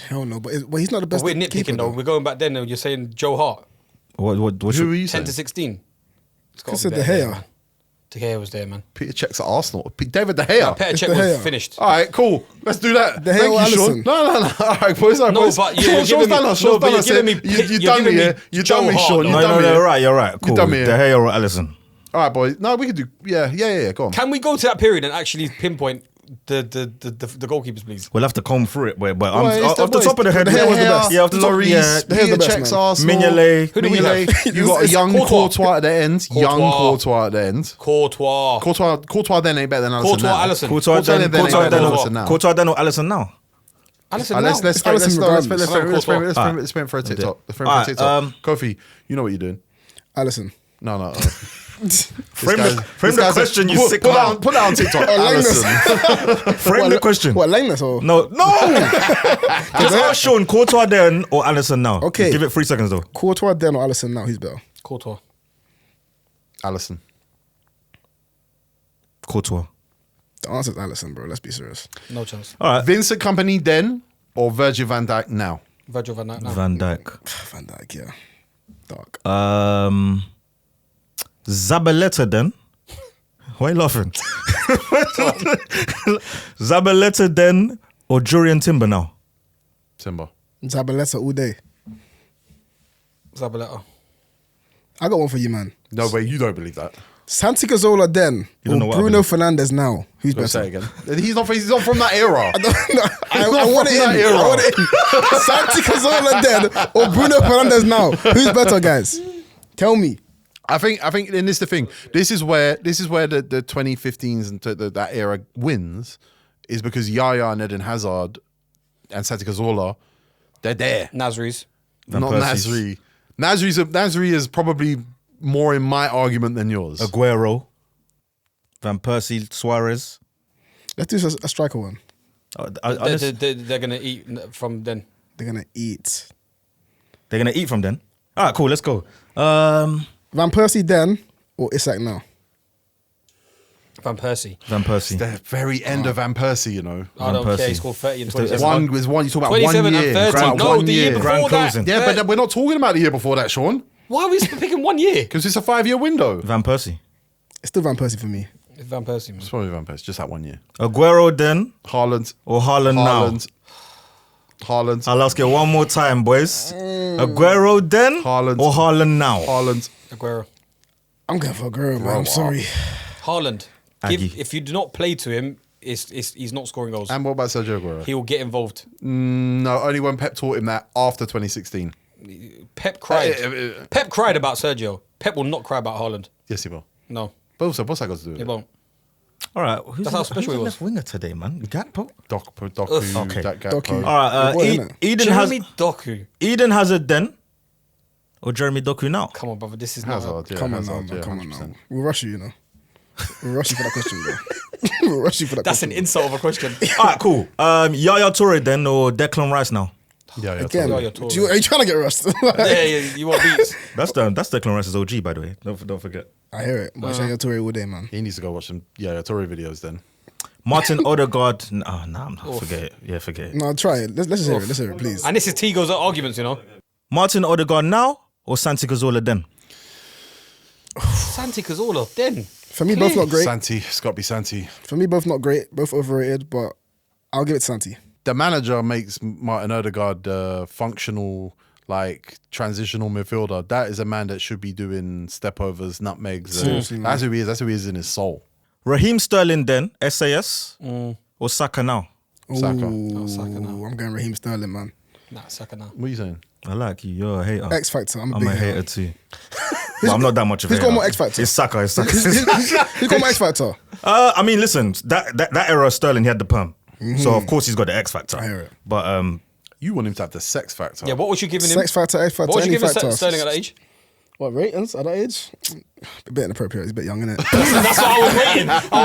Hell no. But he's not the But best. we're keeper, nitpicking though. We're going back then. You're saying Joe Hart, What Who are you 10 saying? to 16. It's got Said to be De better Gea. than that, man. De Gea was there, man. Peter Cech's at Arsenal. David De Gea. Petr It's Cech De was Gea. finished. All right, cool. Let's do that. De Gea Thank or you, Sean. Alisson? No. All right, boys. All right, No, boys. but Sean's you're giving done me- us. no, Sean's but done you're us. giving me You pick- done you're me, giving yeah. me You Joe done me, Hart, Sean. though. You No, done me. you're yeah. right. You're right. Cool. done me, De yeah. Gea or Allison. All right, boys. No, we could do. Yeah. Go on. Can we go to that period and actually pinpoint the goalkeepers, please? We'll have to comb through it, but I'm Well, it's off the top of the head. De Gea was the best. Yeah, off the top. Lloris, Yeah, De Gea was Peter the best, Cech's man. Arsenal. Mignolet. Who do we Mignolet. have? You got a It's young Courtois. Courtois at the end. Young Courtois at the end. Courtois. Courtois then ain't better than Allison Courtois, now. Allison. Courtois Courtois then then ain't better than Allison now. Courtois then or Allison now. Allison Let's now. frame Allison regardless. it for a TikTok. Let's frame it for a Alright, TikTok. Kofi, you know what you're doing. Allison. No. Frame the question, you sick put man. Put that on TikTok. Allison. Frame the question. What, lameness or? No. Just ask Sean, Courtois then or Allison now. Okay. Give it 3 seconds though. Courtois then or Allison now? Who's better? Courtois. Allison. Courtois. The answer's Allison, bro. Let's be serious. No chance. All right. Vincent Kompany then or Virgil van Dijk now? Virgil van Dijk. No. Van Dijk. Van Dijk, yeah. Dark. Zabaleta then. Why are you laughing? Zabaleta then or Jurian Timber now? Timber. Zabaleta all day. Zabaleta. I got one for you, man. No way, you don't believe that. Santi Cazorla then don't know or what I Bruno believe. Fernandes now? Who's Go better? say it again. He's not from that era. I want it in. that era. I want it in. Santi Cazorla then or Bruno Fernandes now? Who's better, guys? Tell me. I think, and this is the thing. This is where the 2015s and that era wins, is because Yaya and Eden Hazard and Santi Cazorla, they're there. Nasri's. Not Persie's. Nasri. Nasri is probably more in my argument than yours. Aguero. Van Persie, Suarez. Let's do a striker one. They're going to eat from then. They're going to eat. They're going to eat from then. All right, cool. Let's go. Van Persie then or Isak now? Van Persie. Van Persie. The very end of Van Persie, you know. I don't Persie. care. He scored 30 and It's the- 27. You talk about 27 1 year. and 30. Grand- No, 1 the year year. before Grand that. closing. Yeah, but we're not talking about the year before that, Sean, Why are we picking 1 year? because it's a 5-year window. Van Persie. It's still Van Persie for me. It's Van Persie, man. It's probably Van Persie, just that 1 year. Aguero then Haaland. or Haaland now? Haaland. I'll ask you one more time, boys. Aguero then Haaland. or Haaland now? Haaland. Aguero. I'm going for Aguero, man. I'm sorry. Haaland. Aggie. If you do not play to him, he's not scoring goals. And what about Sergio Aguero? He will get involved. No, only when Pep taught him that after 2016. Pep cried. Pep cried about Sergio. Pep will not cry about Haaland. Yes, he will. No, But also, what's that got to do with he it? won't. All right. Who's That's how special who's he the was. left winger today, man? Gakpo? Doku, Okay. that Doku. Gakpo. All right. Boy, innit? Jeremy Doku. Eden Hazard then or Jeremy Doku now? Come on, brother. This is not. Hazard, yeah, Come on Hazard, now, man. yeah, Come on 100%. now. We'll rush you, you know. We'll rush you for that question, bro. We'll rush you for that That's question. an insult of a question. All right, cool. Yaya Toure then or Declan Rice now? Yeah, Again, Yaya Toure. are you trying to get rushed? Yeah, you want beats. That's Declan Rice's OG, by the way. Don't forget. I hear it. But Yaya Toure all day, man. He needs to go watch some Toure videos then. Martin Odegaard. Nah, I'm not. Forget it. Yeah, forget it. No, try it. Let's just hear it. Let's hear it, please. And this is Tigo's arguments, you know. Martin Odegaard now or Santi Cazorla then? Santi Cazorla, then. For me, both not great. Santi, it's got to be Santi. For me, both not great. Both overrated, but I'll give it to Santi. The manager makes Martin Odegaard functional, like transitional midfielder. That is a man that should be doing stepovers, nutmegs. Seriously, man. That's who he is. That's who he is in his soul. Raheem Sterling then, SAS or Saka now? Saka. Ooh, Saka now. I'm going Raheem Sterling, man. Nah, Saka now. What are you saying? I like you. You're a hater. X Factor. I'm a I'm big a hater too. But I'm not that much of a who's hater. got more X Factor? It's Saka. It's Saka. Who got my X Factor? I mean, listen, that era of Sterling, he had the perm. So, of course, he's got the X Factor. I hear it. But You want him to have the sex factor. Yeah, what was you giving him? Sex Factor, X Factor, What was you any giving factor. Sterling at that age? What, ratings at that age? A bit inappropriate. He's a bit young, isn't it? That's what I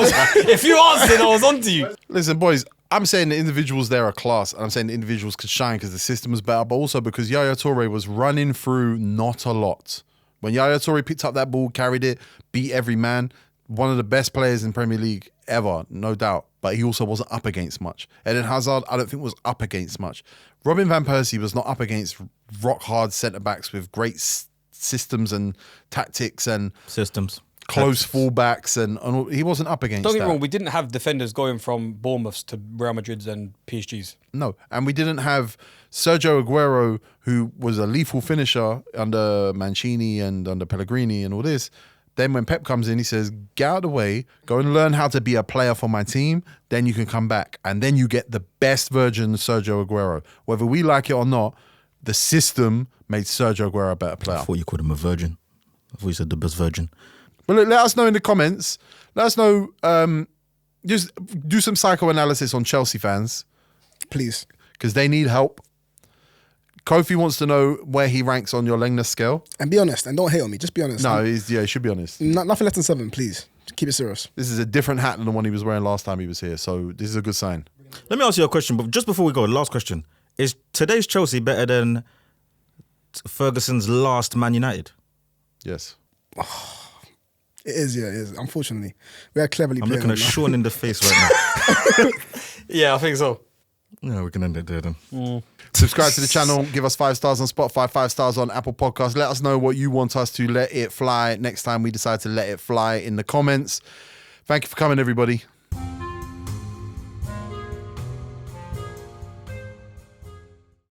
was waiting. If you answered, I was on to you. Listen, boys, I'm saying the individuals there are class, and I'm saying the individuals could shine because the system was better, but also because Yaya Toure was running through not a lot. When Yaya Toure picked up that ball, carried it, beat every man, one of the best players in Premier League ever, no doubt. But he also wasn't up against much. Eden Hazard, I don't think was up against much. Robin Van Persie was not up against rock hard centre backs with great systems and tactics and systems. close fullbacks, and he wasn't up against Don't get that. me wrong, we didn't have defenders going from Bournemouths to Real Madrid's and PSG's. No, and we didn't have Sergio Aguero, who was a lethal finisher under Mancini and under Pellegrini and all this. Then when Pep comes in, he says, get out of the way, go and learn how to be a player for my team, then you can come back. And then you get the best version of Sergio Aguero. Whether we like it or not, the system made Sergio Aguero a better player. I thought you called him a virgin. I thought you said the best virgin. But look, let us know in the comments. Let us know, just do some psychoanalysis on Chelsea fans, Please. because they need help. Kofi wants to know where he ranks on your Lengner scale. And be honest. And don't hate on me. Just be honest. No, he should be honest. Nothing less than 7, please. Keep it serious. This is a different hat than the one he was wearing last time he was here, so this is a good sign. Let me ask you a question, but just before we go, last question. Is today's Chelsea better than Ferguson's last Man United? Yes. It is, yeah, it is. Unfortunately. We are cleverly I'm playing looking at them now. Sean in the face right now. Yeah, I think so. Yeah, we can end it there then. Subscribe to the channel. Give us 5 stars on Spotify, 5 stars on Apple Podcasts. Let us know what you want us to let it fly next time we decide to let it fly in the comments. Thank you for coming, everybody.